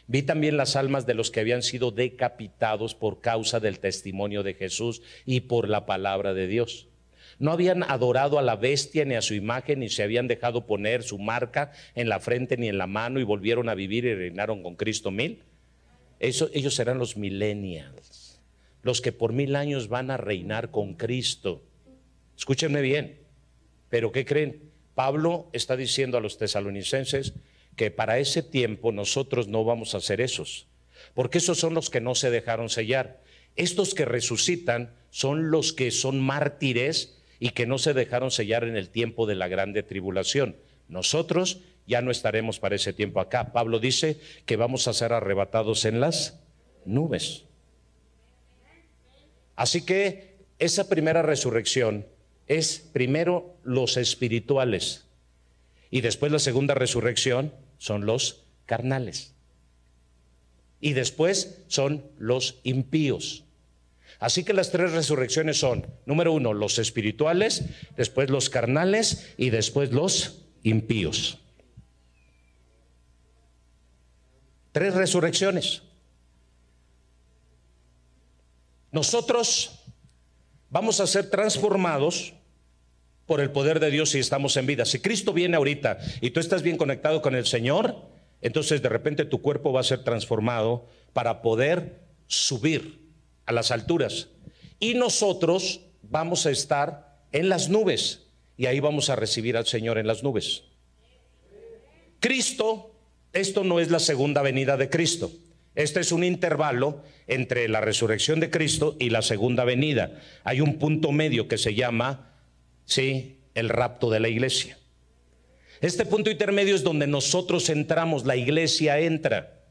Vi también las almas de los que habían sido decapitados por causa del testimonio de Jesús y por la palabra de Dios. No habían adorado a la bestia ni a su imagen, ni se habían dejado poner su marca en la frente ni en la mano, y volvieron a vivir y reinaron con Cristo 1000. Ellos serán los millennials, los que por 1000 años van a reinar con Cristo. Escúchenme bien, pero ¿qué creen? Pablo está diciendo a los tesalonicenses que para ese tiempo nosotros no vamos a ser esos, porque esos son los que no se dejaron sellar. Estos que resucitan son los que son mártires y que no se dejaron sellar en el tiempo de la grande tribulación. Nosotros ya no estaremos para ese tiempo acá. Pablo dice que vamos a ser arrebatados en las nubes. Así que esa primera resurrección es primero los espirituales y después la segunda resurrección son los carnales y después son los impíos. Así que las tres resurrecciones son: número 1, los espirituales, después los carnales y después los impíos. 3 resurrecciones. Nosotros vamos a ser transformados por el poder de Dios si estamos en vida. Si Cristo viene ahorita y tú estás bien conectado con el Señor, entonces de repente tu cuerpo va a ser transformado para poder subir a las alturas, y nosotros vamos a estar en las nubes y ahí vamos a recibir al Señor en las nubes. Cristo, esto no es la segunda venida de Cristo. Este es un intervalo entre la resurrección de Cristo y la segunda venida. Hay un punto medio que se llama, sí, el rapto de la iglesia. Este punto intermedio es donde nosotros entramos, la iglesia entra.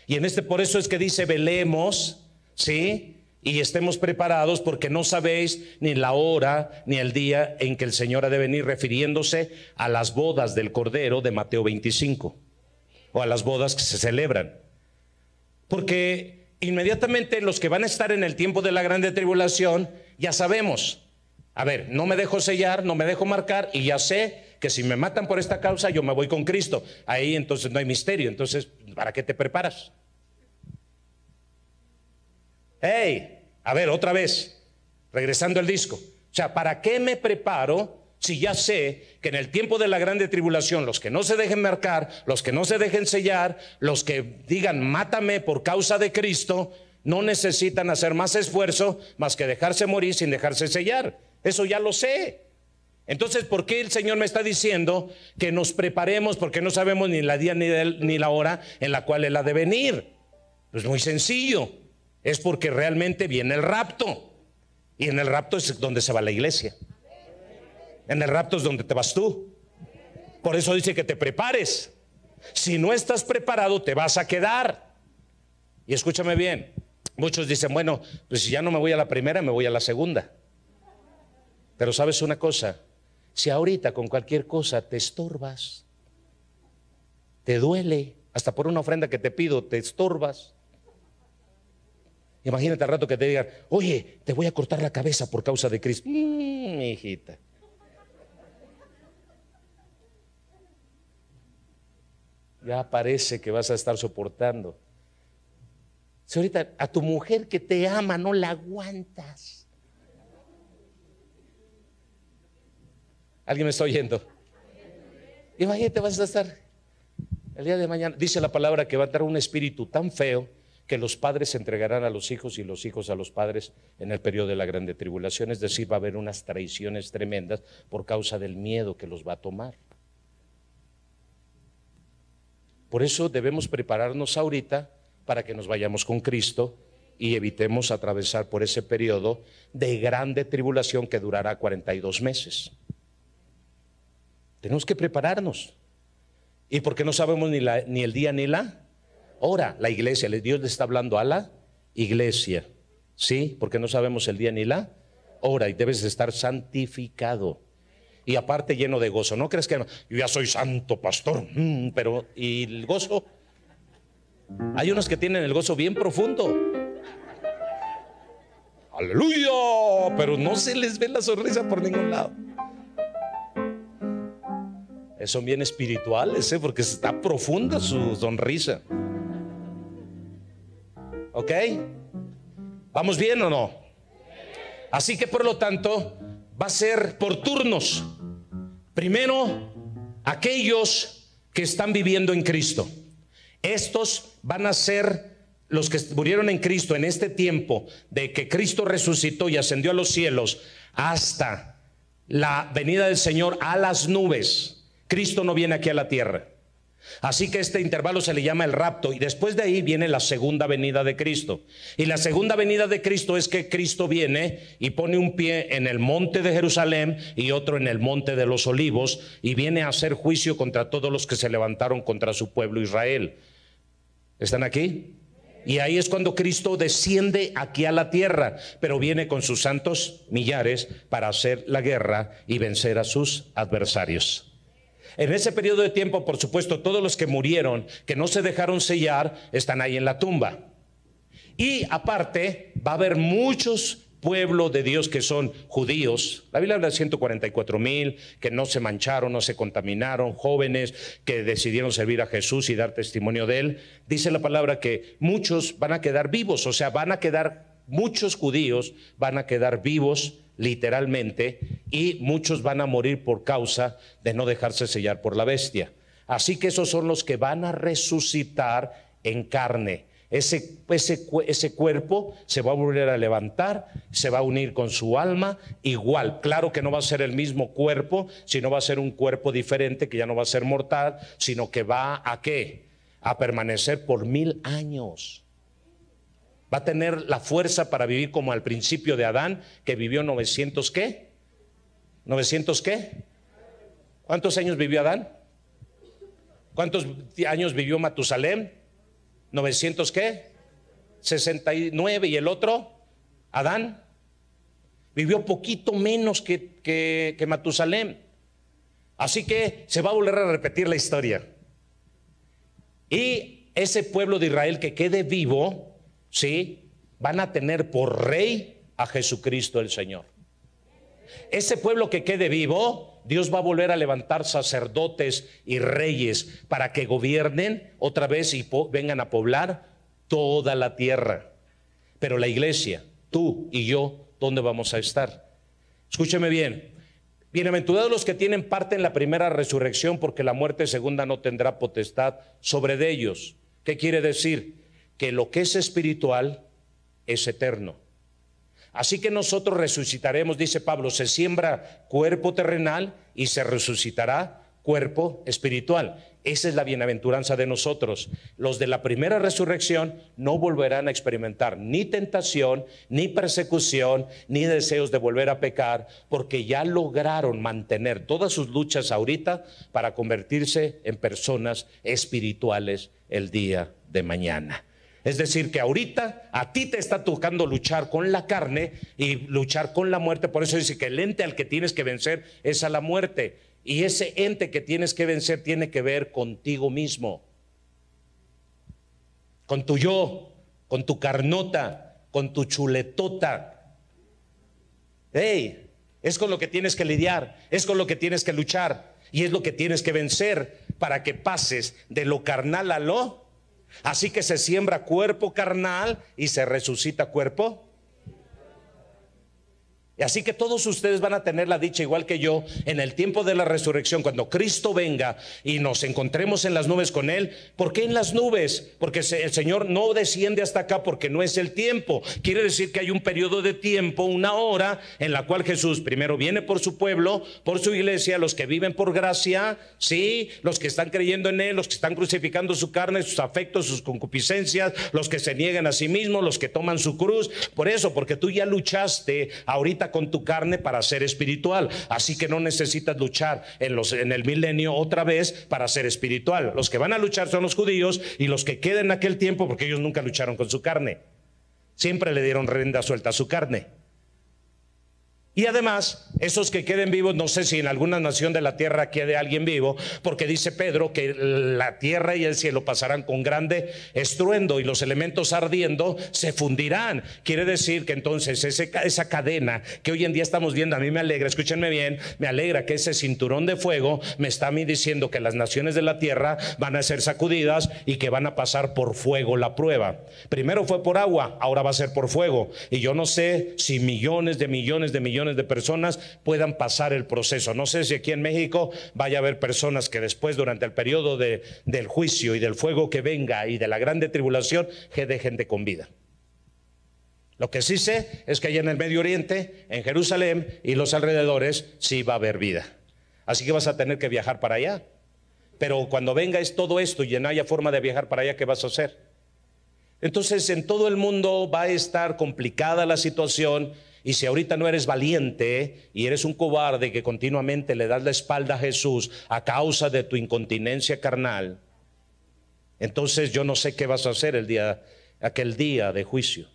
Y por eso es que dice: velemos, sí, y estemos preparados, porque no sabéis ni la hora ni el día en que el Señor ha de venir, refiriéndose a las bodas del Cordero de Mateo 25, o a las bodas que se celebran. Porque inmediatamente los que van a estar en el tiempo de la grande tribulación, ya sabemos, a ver, no me dejo sellar, no me dejo marcar, y ya sé que si me matan por esta causa yo me voy con Cristo. Ahí entonces no hay misterio. Entonces, ¿para qué te preparas? Hey, a ver, otra vez, regresando al disco. O sea, ¿para qué me preparo si ya sé que en el tiempo de la grande tribulación los que no se dejen marcar, los que no se dejen sellar, los que digan mátame por causa de Cristo, no necesitan hacer más esfuerzo más que dejarse morir sin dejarse sellar? Eso ya lo sé. Entonces, ¿por qué el Señor me está diciendo que nos preparemos? Porque no sabemos ni la día ni la hora en la cual Él ha de venir. Pues muy sencillo. Es porque realmente viene el rapto. Y en el rapto es donde se va la iglesia. En el rapto es donde te vas tú. Por eso dice que te prepares. Si no estás preparado, te vas a quedar. Y escúchame bien. Muchos dicen: bueno, pues si ya no me voy a la primera, me voy a la segunda. Pero ¿sabes una cosa? Si ahorita con cualquier cosa te estorbas, te duele, hasta por una ofrenda que te pido te estorbas. Imagínate al rato que te digan: oye, te voy a cortar la cabeza por causa de Cristo. Hijita, Ya parece que vas a estar soportando. Si ahorita a tu mujer que te ama no la aguantas. ¿Alguien me está oyendo? Imagínate, vas a estar el día de mañana. Dice la palabra que va a dar un espíritu tan feo que los padres se entregarán a los hijos y los hijos a los padres en el periodo de la grande tribulación. Es decir, va a haber unas traiciones tremendas por causa del miedo que los va a tomar. Por eso debemos prepararnos ahorita para que nos vayamos con Cristo y evitemos atravesar por ese periodo de grande tribulación que durará 42 meses. Tenemos que prepararnos. Y porque no sabemos ni el día ni la hora. La iglesia, Dios le está hablando a la iglesia, ¿sí? Porque no sabemos el día ni la hora y debes de estar santificado. Y aparte lleno de gozo. No crees que yo ya soy santo, pastor, pero ¿y el gozo? Hay unos que tienen el gozo bien profundo. Aleluya, pero no se les ve la sonrisa por ningún lado. Son bien espirituales, porque está profunda su sonrisa. ¿Ok? ¿Vamos bien o no? Así que por lo tanto va a ser por turnos. Primero, aquellos que están viviendo en Cristo. Estos van a ser los que murieron en Cristo en este tiempo de que Cristo resucitó y ascendió a los cielos hasta la venida del Señor a las nubes. Cristo no viene aquí a la tierra. Así que este intervalo se le llama el rapto, y después de ahí viene la segunda venida de Cristo. Y la segunda venida de Cristo es que Cristo viene y pone un pie en el monte de Jerusalén y otro en el monte de los Olivos, y viene a hacer juicio contra todos los que se levantaron contra su pueblo Israel. ¿Están aquí? Y ahí es cuando Cristo desciende aquí a la tierra, pero viene con sus santos millares para hacer la guerra y vencer a sus adversarios. En ese periodo de tiempo, por supuesto, todos los que murieron, que no se dejaron sellar, están ahí en la tumba. Y aparte, va a haber muchos pueblos de Dios que son judíos. La Biblia habla de 144,000 que no se mancharon, no se contaminaron, jóvenes que decidieron servir a Jesús y dar testimonio de Él. Dice la palabra que muchos van a quedar vivos, o sea, muchos judíos van a quedar vivos literalmente, y muchos van a morir por causa de no dejarse sellar por la bestia. Así que esos son los que van a resucitar en carne. Ese cuerpo se va a volver a levantar, se va a unir con su alma igual. Claro que no va a ser el mismo cuerpo, sino va a ser un cuerpo diferente, que ya no va a ser mortal, sino que va a ¿qué? A permanecer por 1000 años. Va a tener la fuerza para vivir como al principio de Adán, que vivió 900 ¿qué? ¿900 qué? ¿Cuántos años vivió Adán? ¿Cuántos años vivió Matusalén? 900 ¿qué? 69. ¿Y el otro? Adán vivió poquito menos que Matusalén. Así que se va a volver a repetir la historia. Y ese pueblo de Israel que quede vivo, ¿sí? Van a tener por rey a Jesucristo el Señor. Ese pueblo que quede vivo, Dios va a volver a levantar sacerdotes y reyes para que gobiernen otra vez y vengan a poblar toda la tierra. Pero la iglesia, tú y yo, ¿dónde vamos a estar? Escúcheme bien. Bienaventurados los que tienen parte en la primera resurrección, porque la muerte segunda no tendrá potestad sobre de ellos. ¿Qué quiere decir? Que lo que es espiritual es eterno. Así que nosotros resucitaremos, dice Pablo, se siembra cuerpo terrenal y se resucitará cuerpo espiritual. Esa es la bienaventuranza de nosotros. Los de la primera resurrección no volverán a experimentar ni tentación, ni persecución, ni deseos de volver a pecar, porque ya lograron mantener todas sus luchas ahorita para convertirse en personas espirituales el día de mañana. Es decir, que ahorita a ti te está tocando luchar con la carne y luchar con la muerte. Por eso dice que el ente al que tienes que vencer es a la muerte. Y ese ente que tienes que vencer tiene que ver contigo mismo, con tu yo, con tu carnota, con tu chuletota. Hey, es con lo que tienes que lidiar, es con lo que tienes que luchar. Y es lo que tienes que vencer para que pases de lo carnal a lo. Así que se siembra cuerpo carnal y se resucita cuerpo. Y así que todos ustedes van a tener la dicha, igual que yo, en el tiempo de la resurrección, cuando Cristo venga y nos encontremos en las nubes con Él. ¿Por qué en las nubes? Porque el Señor no desciende hasta acá porque no es el tiempo. Quiere decir que hay un periodo de tiempo, una hora, en la cual Jesús primero viene por su pueblo, por su iglesia, los que viven por gracia, sí, los que están creyendo en Él, los que están crucificando su carne, sus afectos, sus concupiscencias, los que se niegan a sí mismos, los que toman su cruz. Por eso, porque tú ya luchaste ahorita con tu carne para ser espiritual, así que no necesitas luchar en el milenio otra vez para ser espiritual. Los que van a luchar son los judíos y los que queden en aquel tiempo, porque ellos nunca lucharon con su carne, siempre le dieron rienda suelta a su carne. Y además, esos que queden vivos, no sé si en alguna nación de la tierra quede alguien vivo, porque dice Pedro que la tierra y el cielo pasarán con grande estruendo y los elementos ardiendo se fundirán. Quiere decir que entonces esa cadena que hoy en día estamos viendo, a mí me alegra, escúchenme bien, me alegra que ese cinturón de fuego me está a mí diciendo que las naciones de la tierra van a ser sacudidas y que van a pasar por fuego la prueba. Primero fue por agua, ahora va a ser por fuego. Y yo no sé si millones de personas puedan pasar el proceso. No sé si aquí en México vaya a haber personas que después, durante el periodo del juicio y del fuego que venga y de la grande tribulación, que dejen de con vida. Lo que sí sé es que allá en el Medio Oriente, en Jerusalén y los alrededores, sí va a haber vida. Así que vas a tener que viajar para allá. Pero cuando venga todo esto y no haya forma de viajar para allá, ¿qué vas a hacer? Entonces en todo el mundo va a estar complicada la situación. Y si ahorita no eres valiente y eres un cobarde que continuamente le das la espalda a Jesús a causa de tu incontinencia carnal, entonces yo no sé qué vas a hacer aquel día de juicio.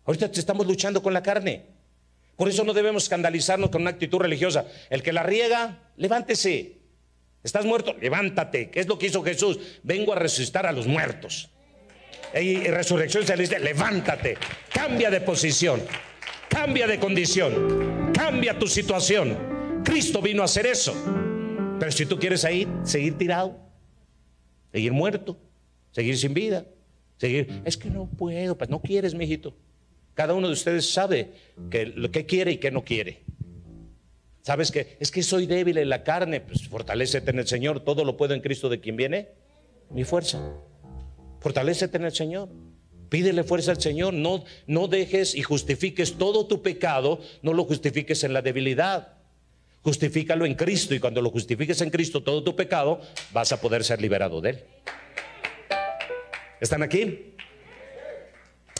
Ahorita estamos luchando con la carne. Por eso no debemos escandalizarnos con una actitud religiosa. El que la riega, levántese. ¿Estás muerto? Levántate. ¿Qué es lo que hizo Jesús? Vengo a resucitar a los muertos. Y resurrección se le dice: levántate, cambia de posición, cambia de condición, cambia tu situación. Cristo vino a hacer eso. Pero si tú quieres seguir tirado, seguir muerto, seguir sin vida, es que no puedo. Pues no quieres, mijito. Cada uno de ustedes sabe lo que quiere y que no quiere. ¿Sabes qué? Es que soy débil en la carne. Pues fortalécete en el Señor. Todo lo puedo en Cristo, de quien viene mi fuerza. Fortalécete en el Señor. Pídele fuerza al Señor. No dejes y justifiques todo tu pecado. No lo justifiques en la debilidad. Justifícalo en Cristo. Y cuando lo justifiques en Cristo, todo tu pecado, vas a poder ser liberado de él. ¿Están aquí?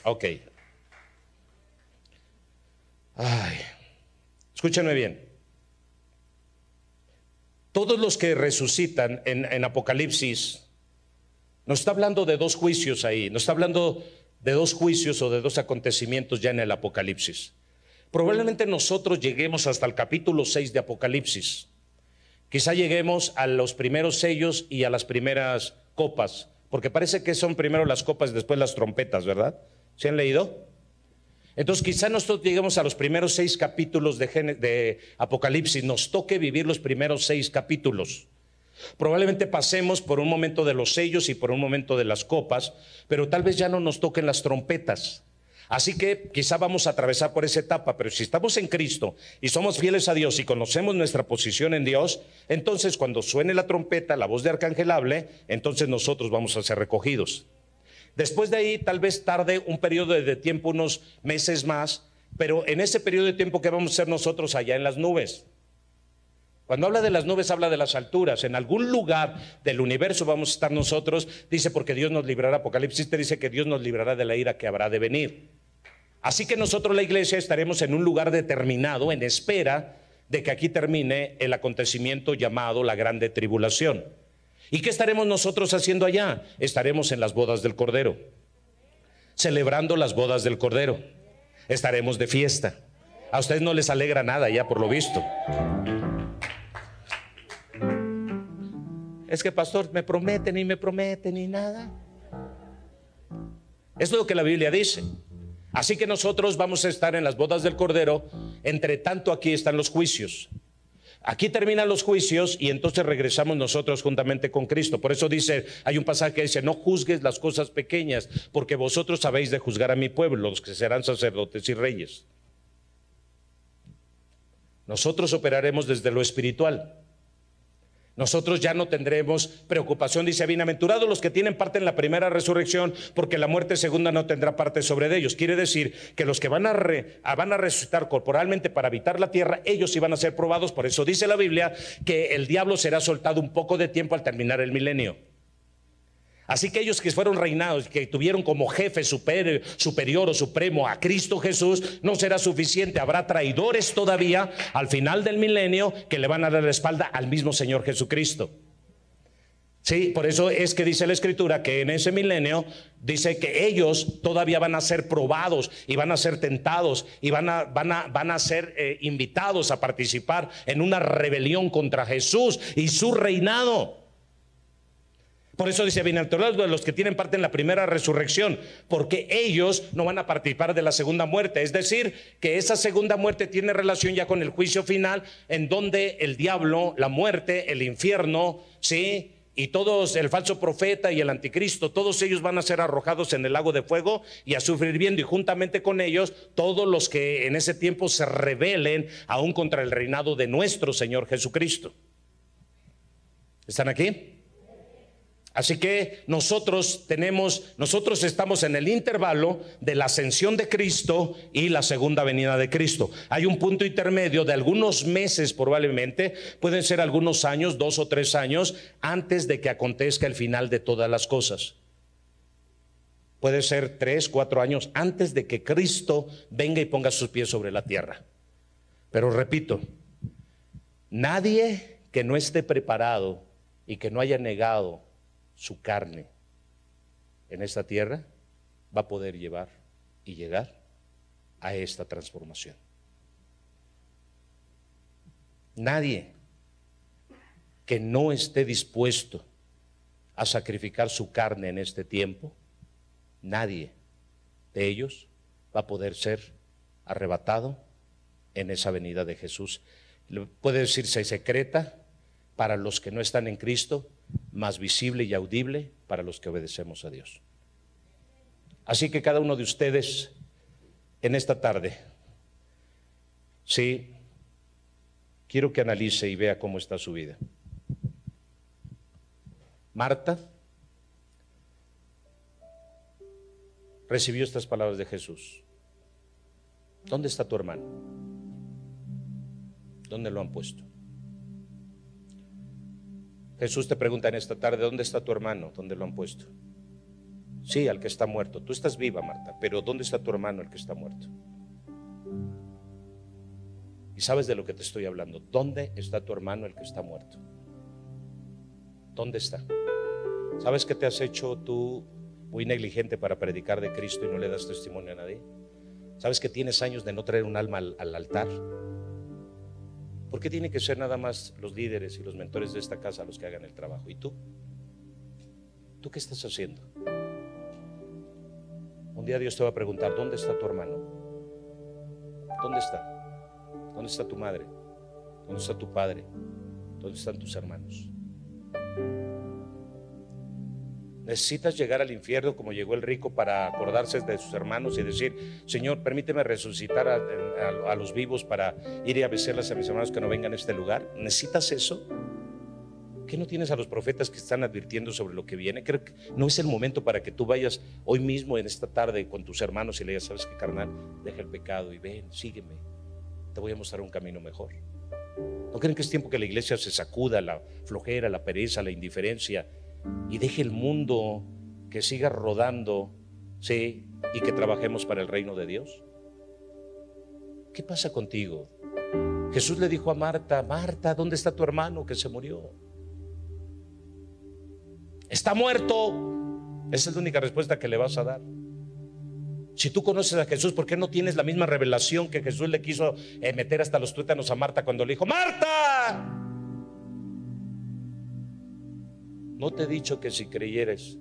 Ok. Escúchenme bien. Todos los que resucitan en Apocalipsis, nos está hablando de dos juicios ahí. Nos está hablando de dos juicios o de dos acontecimientos ya en el Apocalipsis. Probablemente nosotros lleguemos hasta el capítulo 6 de Apocalipsis. Quizá lleguemos a los primeros sellos y a las primeras copas, porque parece que son primero las copas y después las trompetas, ¿verdad? ¿Se han leído? Entonces quizá nosotros lleguemos a los primeros 6 capítulos de Apocalipsis. Nos toque vivir los primeros 6 capítulos. Probablemente pasemos por un momento de los sellos y por un momento de las copas, pero tal vez ya no nos toquen las trompetas. Así que quizá vamos a atravesar por esa etapa. Pero si estamos en Cristo y somos fieles a Dios y conocemos nuestra posición en Dios, entonces cuando suene la trompeta, la voz de arcángel hable, entonces nosotros vamos a ser recogidos. Después de ahí tal vez tarde un periodo de tiempo, unos meses más, pero en ese periodo de tiempo, ¿qué vamos a hacer nosotros allá en las nubes? Cuando habla de las nubes, habla de las alturas. En algún lugar del universo vamos a estar nosotros. Dice, porque Dios nos librará. Apocalipsis te dice que Dios nos librará de la ira que habrá de venir. Así que nosotros, la iglesia, estaremos en un lugar determinado, en espera de que aquí termine el acontecimiento llamado la grande tribulación. ¿Y qué estaremos nosotros haciendo allá? Estaremos en las bodas del Cordero, celebrando las bodas del Cordero. Estaremos de fiesta. A ustedes no les alegra nada ya, por lo visto. Es que, pastor, me prometen y nada. Es lo que la Biblia dice. Así que nosotros vamos a estar en las bodas del Cordero. Entre tanto, aquí están los juicios. Aquí terminan los juicios y entonces regresamos nosotros juntamente con Cristo. Por eso dice, hay un pasaje que dice, no juzgues las cosas pequeñas, porque vosotros habéis de juzgar a mi pueblo, los que serán sacerdotes y reyes. Nosotros operaremos desde lo espiritual. Nosotros ya no tendremos preocupación. Dice, bienaventurados los que tienen parte en la primera resurrección, porque la muerte segunda no tendrá parte sobre de ellos. Quiere decir que los que van a resucitar corporalmente para habitar la tierra, ellos sí van a ser probados. Por eso dice la Biblia que el diablo será soltado un poco de tiempo al terminar el milenio. Así que ellos que fueron reinados, que tuvieron como jefe superior o supremo a Cristo Jesús, no será suficiente. Habrá traidores todavía al final del milenio que le van a dar la espalda al mismo Señor Jesucristo. Sí, por eso es que dice la Escritura que en ese milenio dice que ellos todavía van a ser probados y van a ser tentados y van a ser invitados a participar en una rebelión contra Jesús y su reinado. Por eso dice, bienaventurados de los que tienen parte en la primera resurrección, porque ellos no van a participar de la segunda muerte. Es decir, que esa segunda muerte tiene relación ya con el juicio final, en donde el diablo, la muerte, el infierno, ¿sí?, y todos, el falso profeta y el anticristo, todos ellos van a ser arrojados en el lago de fuego y a sufrir viendo, y juntamente con ellos todos los que en ese tiempo se rebelen aún contra el reinado de nuestro Señor Jesucristo. ¿Están aquí? Así que nosotros estamos en el intervalo de la ascensión de Cristo y la segunda venida de Cristo. Hay un punto intermedio de algunos meses, probablemente, pueden ser algunos años, 2 o 3 años, antes de que acontezca el final de todas las cosas. Puede ser 3, 4 años antes de que Cristo venga y ponga sus pies sobre la tierra. Pero repito, nadie que no esté preparado y que no haya negado su carne en esta tierra va a poder llevar y llegar a esta transformación. Nadie que no esté dispuesto a sacrificar su carne en este tiempo, nadie de ellos va a poder ser arrebatado en esa venida de Jesús. Puede decirse secreta para los que no están en Cristo, más visible y audible para los que obedecemos a Dios. Así que cada uno de ustedes en esta tarde, sí, quiero que analice y vea cómo está su vida. Marta recibió estas palabras de Jesús. ¿Dónde está tu hermano? ¿Dónde lo han puesto? Jesús te pregunta en esta tarde, ¿dónde está tu hermano? ¿Dónde lo han puesto? Sí, al que está muerto. Tú estás viva, Marta, pero ¿dónde está tu hermano, el que está muerto? Y sabes de lo que te estoy hablando. ¿Dónde está tu hermano, el que está muerto? ¿Dónde está? ¿Sabes que te has hecho tú muy negligente para predicar de Cristo y no le das testimonio a nadie? ¿Sabes que tienes años de no traer un alma al altar? ¿Por qué tienen que ser nada más los líderes y los mentores de esta casa los que hagan el trabajo? ¿Y tú? ¿Tú qué estás haciendo? Un día Dios te va a preguntar, ¿dónde está tu hermano? ¿Dónde está? ¿Dónde está tu madre? ¿Dónde está tu padre? ¿Dónde están tus hermanos? Necesitas llegar al infierno como llegó el rico para acordarse de sus hermanos y decir, Señor, permíteme resucitar a los vivos para ir y avisarles a mis hermanos que no vengan a este lugar. ¿Necesitas eso? ¿Qué no tienes a los profetas que están advirtiendo sobre lo que viene? Creo que no es el momento para que tú vayas hoy mismo en esta tarde con tus hermanos y le digas, ¿sabes qué, carnal? Deja el pecado y ven, sígueme. Te voy a mostrar un camino mejor. ¿No creen que es tiempo que la iglesia se sacuda la flojera, la pereza, la indiferencia y deje el mundo que siga rodando, sí, y que trabajemos para el reino de Dios? ¿Qué pasa contigo? Jesús le dijo a Marta, Marta, ¿dónde está tu hermano que se murió? Está muerto. Esa es la única respuesta que le vas a dar. Si tú conoces a Jesús, ¿por qué no tienes la misma revelación que Jesús le quiso meter hasta los tuétanos a Marta cuando le dijo, Marta, ¿no te he dicho que si creyeres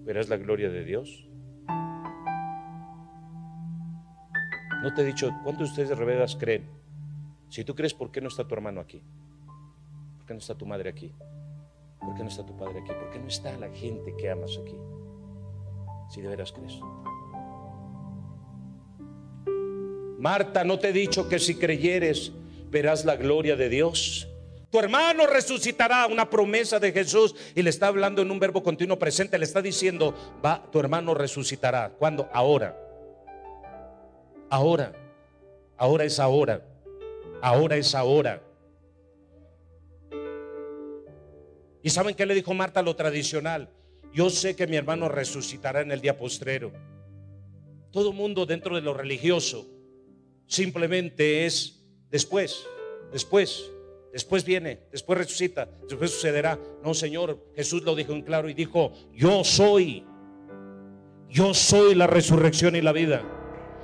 verás la gloria de Dios? ¿No te he dicho cuántos de ustedes de veras creen? Si tú crees, ¿por qué no está tu hermano aquí? ¿Por qué no está tu madre aquí? ¿Por qué no está tu padre aquí? ¿Por qué no está la gente que amas aquí? Si de veras crees. Marta, ¿no te he dicho que si creyeres verás la gloria de Dios? Tu hermano resucitará, una promesa de Jesús, y le está hablando en un verbo continuo presente. Le está diciendo, va, tu hermano resucitará. ¿Cuándo? Ahora. Ahora. Ahora es ahora. Ahora es ahora. ¿Y saben qué le dijo Marta? Lo tradicional: yo sé que mi hermano resucitará en el día postrero. Todo mundo dentro de lo religioso simplemente es después viene, después resucita, después sucederá. No, Señor, Jesús lo dijo en claro y dijo: yo soy la resurrección y la vida.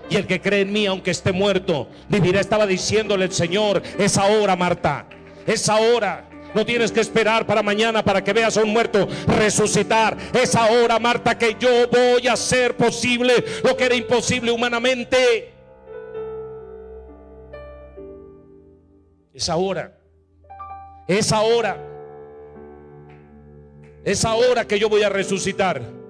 Y el que cree en mí, aunque esté muerto, vivirá. Estaba diciéndole el Señor: es ahora, Marta, es ahora. No tienes que esperar para mañana para que veas a un muerto resucitar. Es ahora, Marta, que yo voy a hacer posible lo que era imposible humanamente. Es ahora. Es ahora. Es ahora que yo voy a resucitar.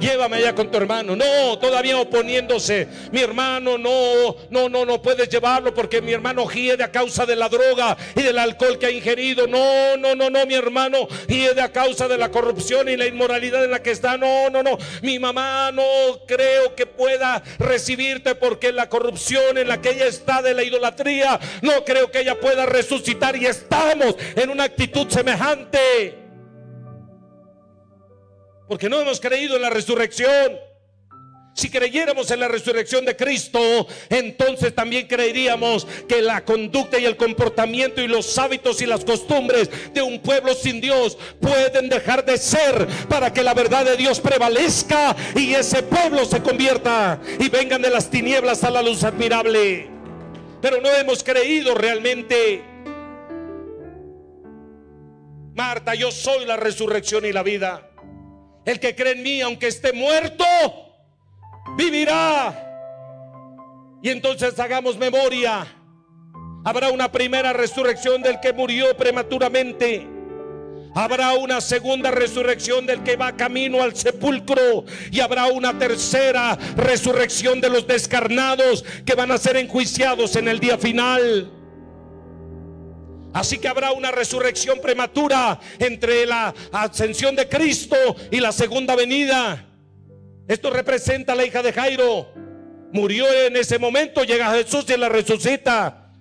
Llévame allá con tu hermano. No, todavía oponiéndose. Mi hermano, no puedes llevarlo porque mi hermano hiede a causa de la droga y del alcohol que ha ingerido. No, mi hermano hiede a causa de la corrupción y la inmoralidad en la que está. No. Mi mamá no creo que pueda recibirte porque la corrupción en la que ella está, de la idolatría, no creo que ella pueda resucitar. Y estamos en una actitud semejante, porque no hemos creído en la resurrección. Si creyéramos en la resurrección de Cristo, entonces también creeríamos que la conducta y el comportamiento y los hábitos y las costumbres de un pueblo sin Dios pueden dejar de ser, para que la verdad de Dios prevalezca y ese pueblo se convierta y vengan de las tinieblas a la luz admirable. Pero no hemos creído realmente. Marta, yo soy la resurrección y la vida. El que cree en mí, aunque esté muerto, vivirá. Y entonces hagamos memoria. Habrá una primera resurrección del que murió prematuramente. Habrá una segunda resurrección del que va camino al sepulcro. Y habrá una tercera resurrección de los descarnados que van a ser enjuiciados en el día final. Así que habrá una resurrección prematura entre la ascensión de Cristo y la segunda venida. Esto representa a la hija de Jairo. Murió en ese momento, llega Jesús y la resucita.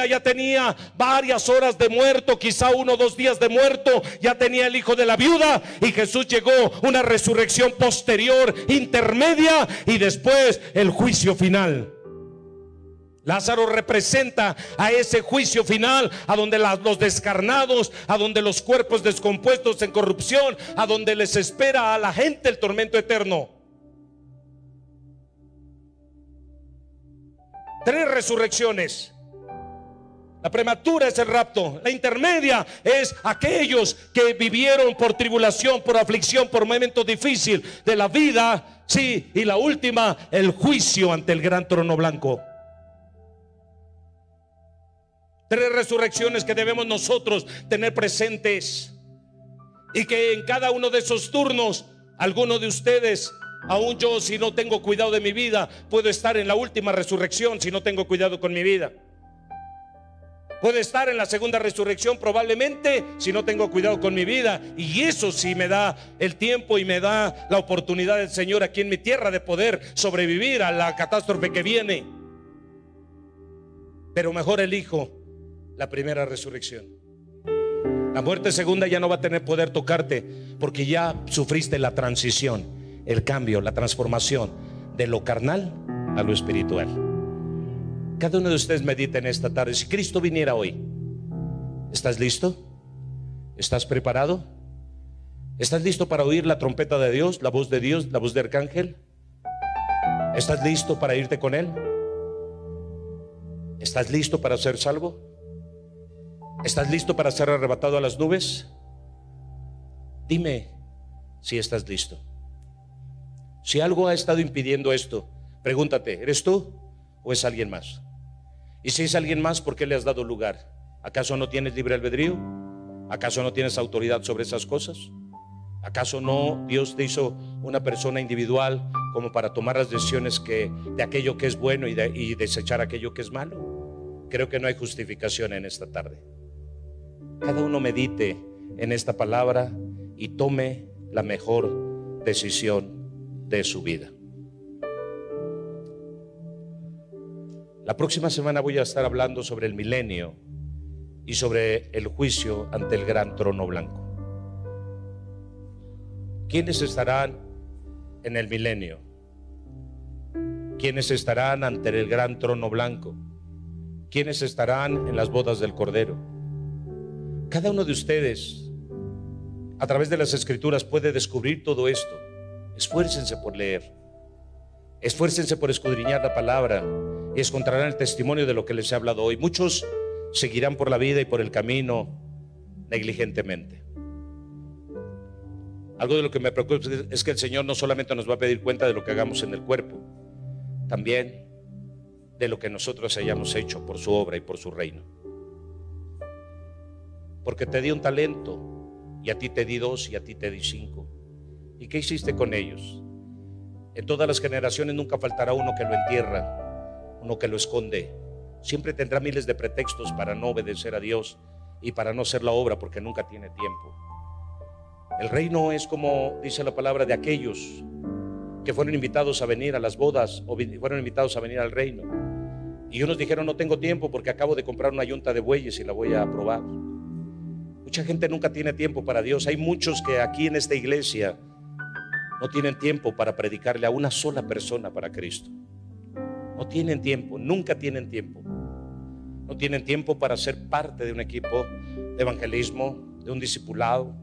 Ya tenía varias horas de muerto, quizá 1 o 2 días de muerto. Ya tenía el hijo de la viuda, y Jesús llegó, una resurrección posterior, intermedia, y después el juicio final. Lázaro representa a ese juicio final, a donde los descarnados, a donde los cuerpos descompuestos en corrupción, a donde les espera a la gente el tormento eterno. 3 resurrecciones. La prematura es el rapto. La intermedia es aquellos que vivieron por tribulación, por aflicción, por momentos difíciles de la vida. Sí, y la última, el juicio ante el gran trono blanco. 3 resurrecciones que debemos nosotros tener presentes, y que en cada uno de esos turnos, algunos de ustedes, aún yo, si no tengo cuidado de mi vida, puedo estar en la última resurrección si no tengo cuidado con mi vida. Puedo estar en la segunda resurrección probablemente si no tengo cuidado con mi vida. Y eso sí me da el tiempo y me da la oportunidad del Señor aquí en mi tierra de poder sobrevivir a la catástrofe que viene. Pero mejor elijo la primera resurrección. La muerte segunda ya no va a tener poder tocarte, porque ya sufriste la transición, el cambio, la transformación de lo carnal a lo espiritual. Cada uno de ustedes medita en esta tarde: si Cristo viniera hoy, ¿estás listo? ¿Estás preparado? ¿Estás listo para oír la trompeta de Dios, la voz de arcángel? ¿Estás listo para irte con Él? ¿Estás listo para ser salvo? ¿Estás listo para ser arrebatado a las nubes? Dime si estás listo. Si algo ha estado impidiendo esto, pregúntate: ¿eres tú o es alguien más? Y si es alguien más, ¿por qué le has dado lugar? ¿Acaso no tienes libre albedrío? ¿Acaso no tienes autoridad sobre esas cosas? ¿Acaso no Dios te hizo una persona individual como para tomar las decisiones de aquello que es bueno y desechar aquello que es malo? Creo que no hay justificación en esta tarde. Cada uno medite en esta palabra y tome la mejor decisión de su vida. La próxima semana voy a estar hablando sobre el milenio y sobre el juicio ante el gran trono blanco. ¿Quiénes estarán en el milenio? ¿Quiénes estarán ante el gran trono blanco? ¿Quiénes estarán en las bodas del Cordero? Cada uno de ustedes, a través de las Escrituras, puede descubrir todo esto. Esfuércense por leer, esfuércense por escudriñar la palabra y encontrarán el testimonio de lo que les he hablado hoy. Muchos seguirán por la vida y por el camino negligentemente. Algo de lo que me preocupa es que el Señor no solamente nos va a pedir cuenta de lo que hagamos en el cuerpo, también de lo que nosotros hayamos hecho por su obra y por su reino. Porque te di un talento, y a ti te di 2, y a ti te di 5. ¿Y qué hiciste con ellos? En todas las generaciones nunca faltará uno que lo entierra, uno que lo esconde. Siempre tendrá miles de pretextos para no obedecer a Dios y para no hacer la obra, porque nunca tiene tiempo. El reino es, como dice la palabra, de aquellos que fueron invitados a venir a las bodas o fueron invitados a venir al reino. Y unos dijeron: no tengo tiempo porque acabo de comprar una yunta de bueyes y la voy a probar. Mucha gente nunca tiene tiempo para Dios. Hay muchos que aquí en esta iglesia no tienen tiempo para predicarle a una sola persona para Cristo. No tienen tiempo, nunca tienen tiempo. No tienen tiempo para ser parte de un equipo de evangelismo, de un discipulado,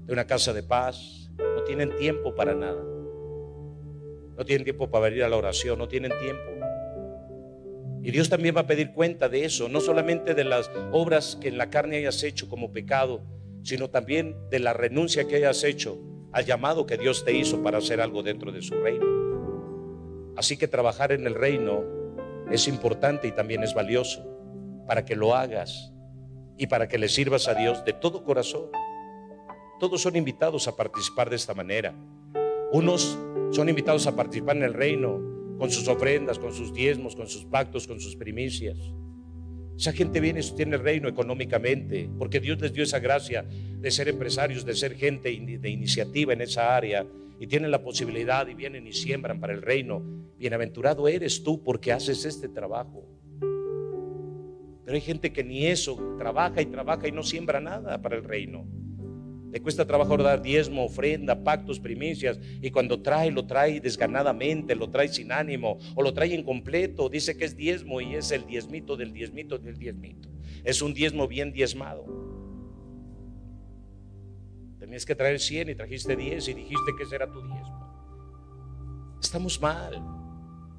de una casa de paz. No tienen tiempo para nada. No tienen tiempo para venir a la oración, no tienen tiempo. Y Dios también va a pedir cuenta de eso, no solamente de las obras que en la carne hayas hecho como pecado, sino también de la renuncia que hayas hecho al llamado que Dios te hizo para hacer algo dentro de su reino. Así que trabajar en el reino es importante y también es valioso para que lo hagas y para que le sirvas a Dios de todo corazón. Todos son invitados a participar de esta manera. Unos son invitados a participar en el reino con sus ofrendas, con sus diezmos, con sus pactos, con sus primicias. Esa gente viene y sostiene el reino económicamente, porque Dios les dio esa gracia de ser empresarios, de ser gente de iniciativa en esa área, y tienen la posibilidad y vienen y siembran para el reino. Bienaventurado eres tú porque haces este trabajo. Pero hay gente que ni eso, trabaja y no siembra nada para el reino. Le cuesta trabajo dar diezmo, ofrenda, pactos, primicias, y cuando trae, lo trae desganadamente, lo trae sin ánimo, o lo trae incompleto. Dice que es diezmo y es el diezmito del diezmito del diezmito. Es un diezmo bien diezmado. Tenías que traer 100 y trajiste 10 y dijiste que ese era tu diezmo. Estamos mal.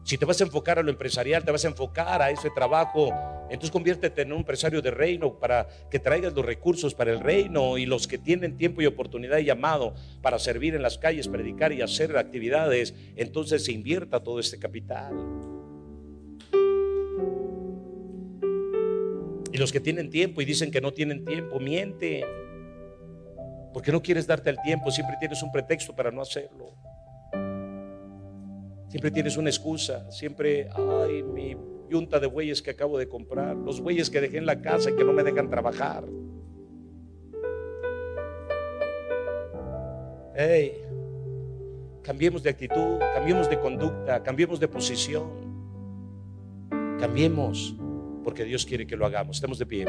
Si te vas a enfocar a lo empresarial, te vas a enfocar a ese trabajo, entonces conviértete en un empresario de reino para que traigas los recursos para el reino, y los que tienen tiempo y oportunidad y llamado para servir en las calles, predicar y hacer actividades, entonces se invierta todo este capital. Y los que tienen tiempo y dicen que no tienen tiempo, mienten, porque no quieres darte el tiempo, siempre tienes un pretexto para no hacerlo. Siempre tienes una excusa, siempre, ay, mi yunta de bueyes que acabo de comprar, los bueyes que dejé en la casa y que no me dejan trabajar. Hey, cambiemos de actitud, cambiemos de conducta, cambiemos de posición. Cambiemos, porque Dios quiere que lo hagamos. Estemos de pie.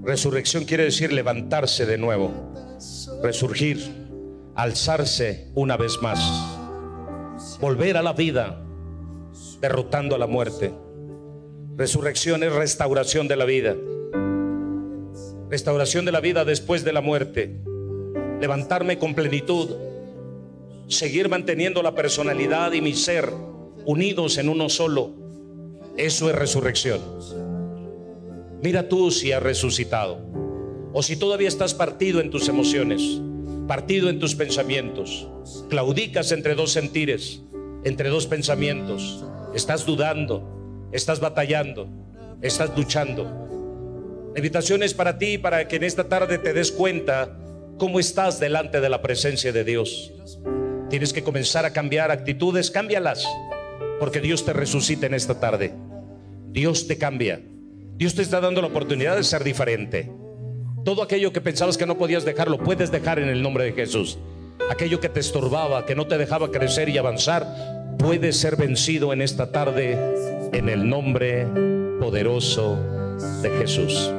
Resurrección quiere decir levantarse de nuevo, resurgir, alzarse una vez más, volver a la vida, derrotando a la muerte. Resurrección es restauración de la vida, restauración de la vida después de la muerte, levantarme con plenitud, seguir manteniendo la personalidad y mi ser unidos en uno solo. Eso es resurrección. Mira tú si has resucitado, o si todavía estás partido en tus emociones, partido en tus pensamientos, claudicas entre dos sentires. entre dos pensamientos. Estás dudando, estás batallando, estás luchando. La invitación es para ti, para que en esta tarde te des cuenta cómo estás delante de la presencia de Dios. Tienes que comenzar a cambiar actitudes, cámbialas, porque Dios te resucita en esta tarde. Dios te cambia. Dios te está dando la oportunidad de ser diferente. Todo aquello que pensabas que no podías dejar, lo puedes dejar en el nombre de Jesús. Aquello que te estorbaba, que no te dejaba crecer y avanzar, puede ser vencido en esta tarde en el nombre poderoso de Jesús.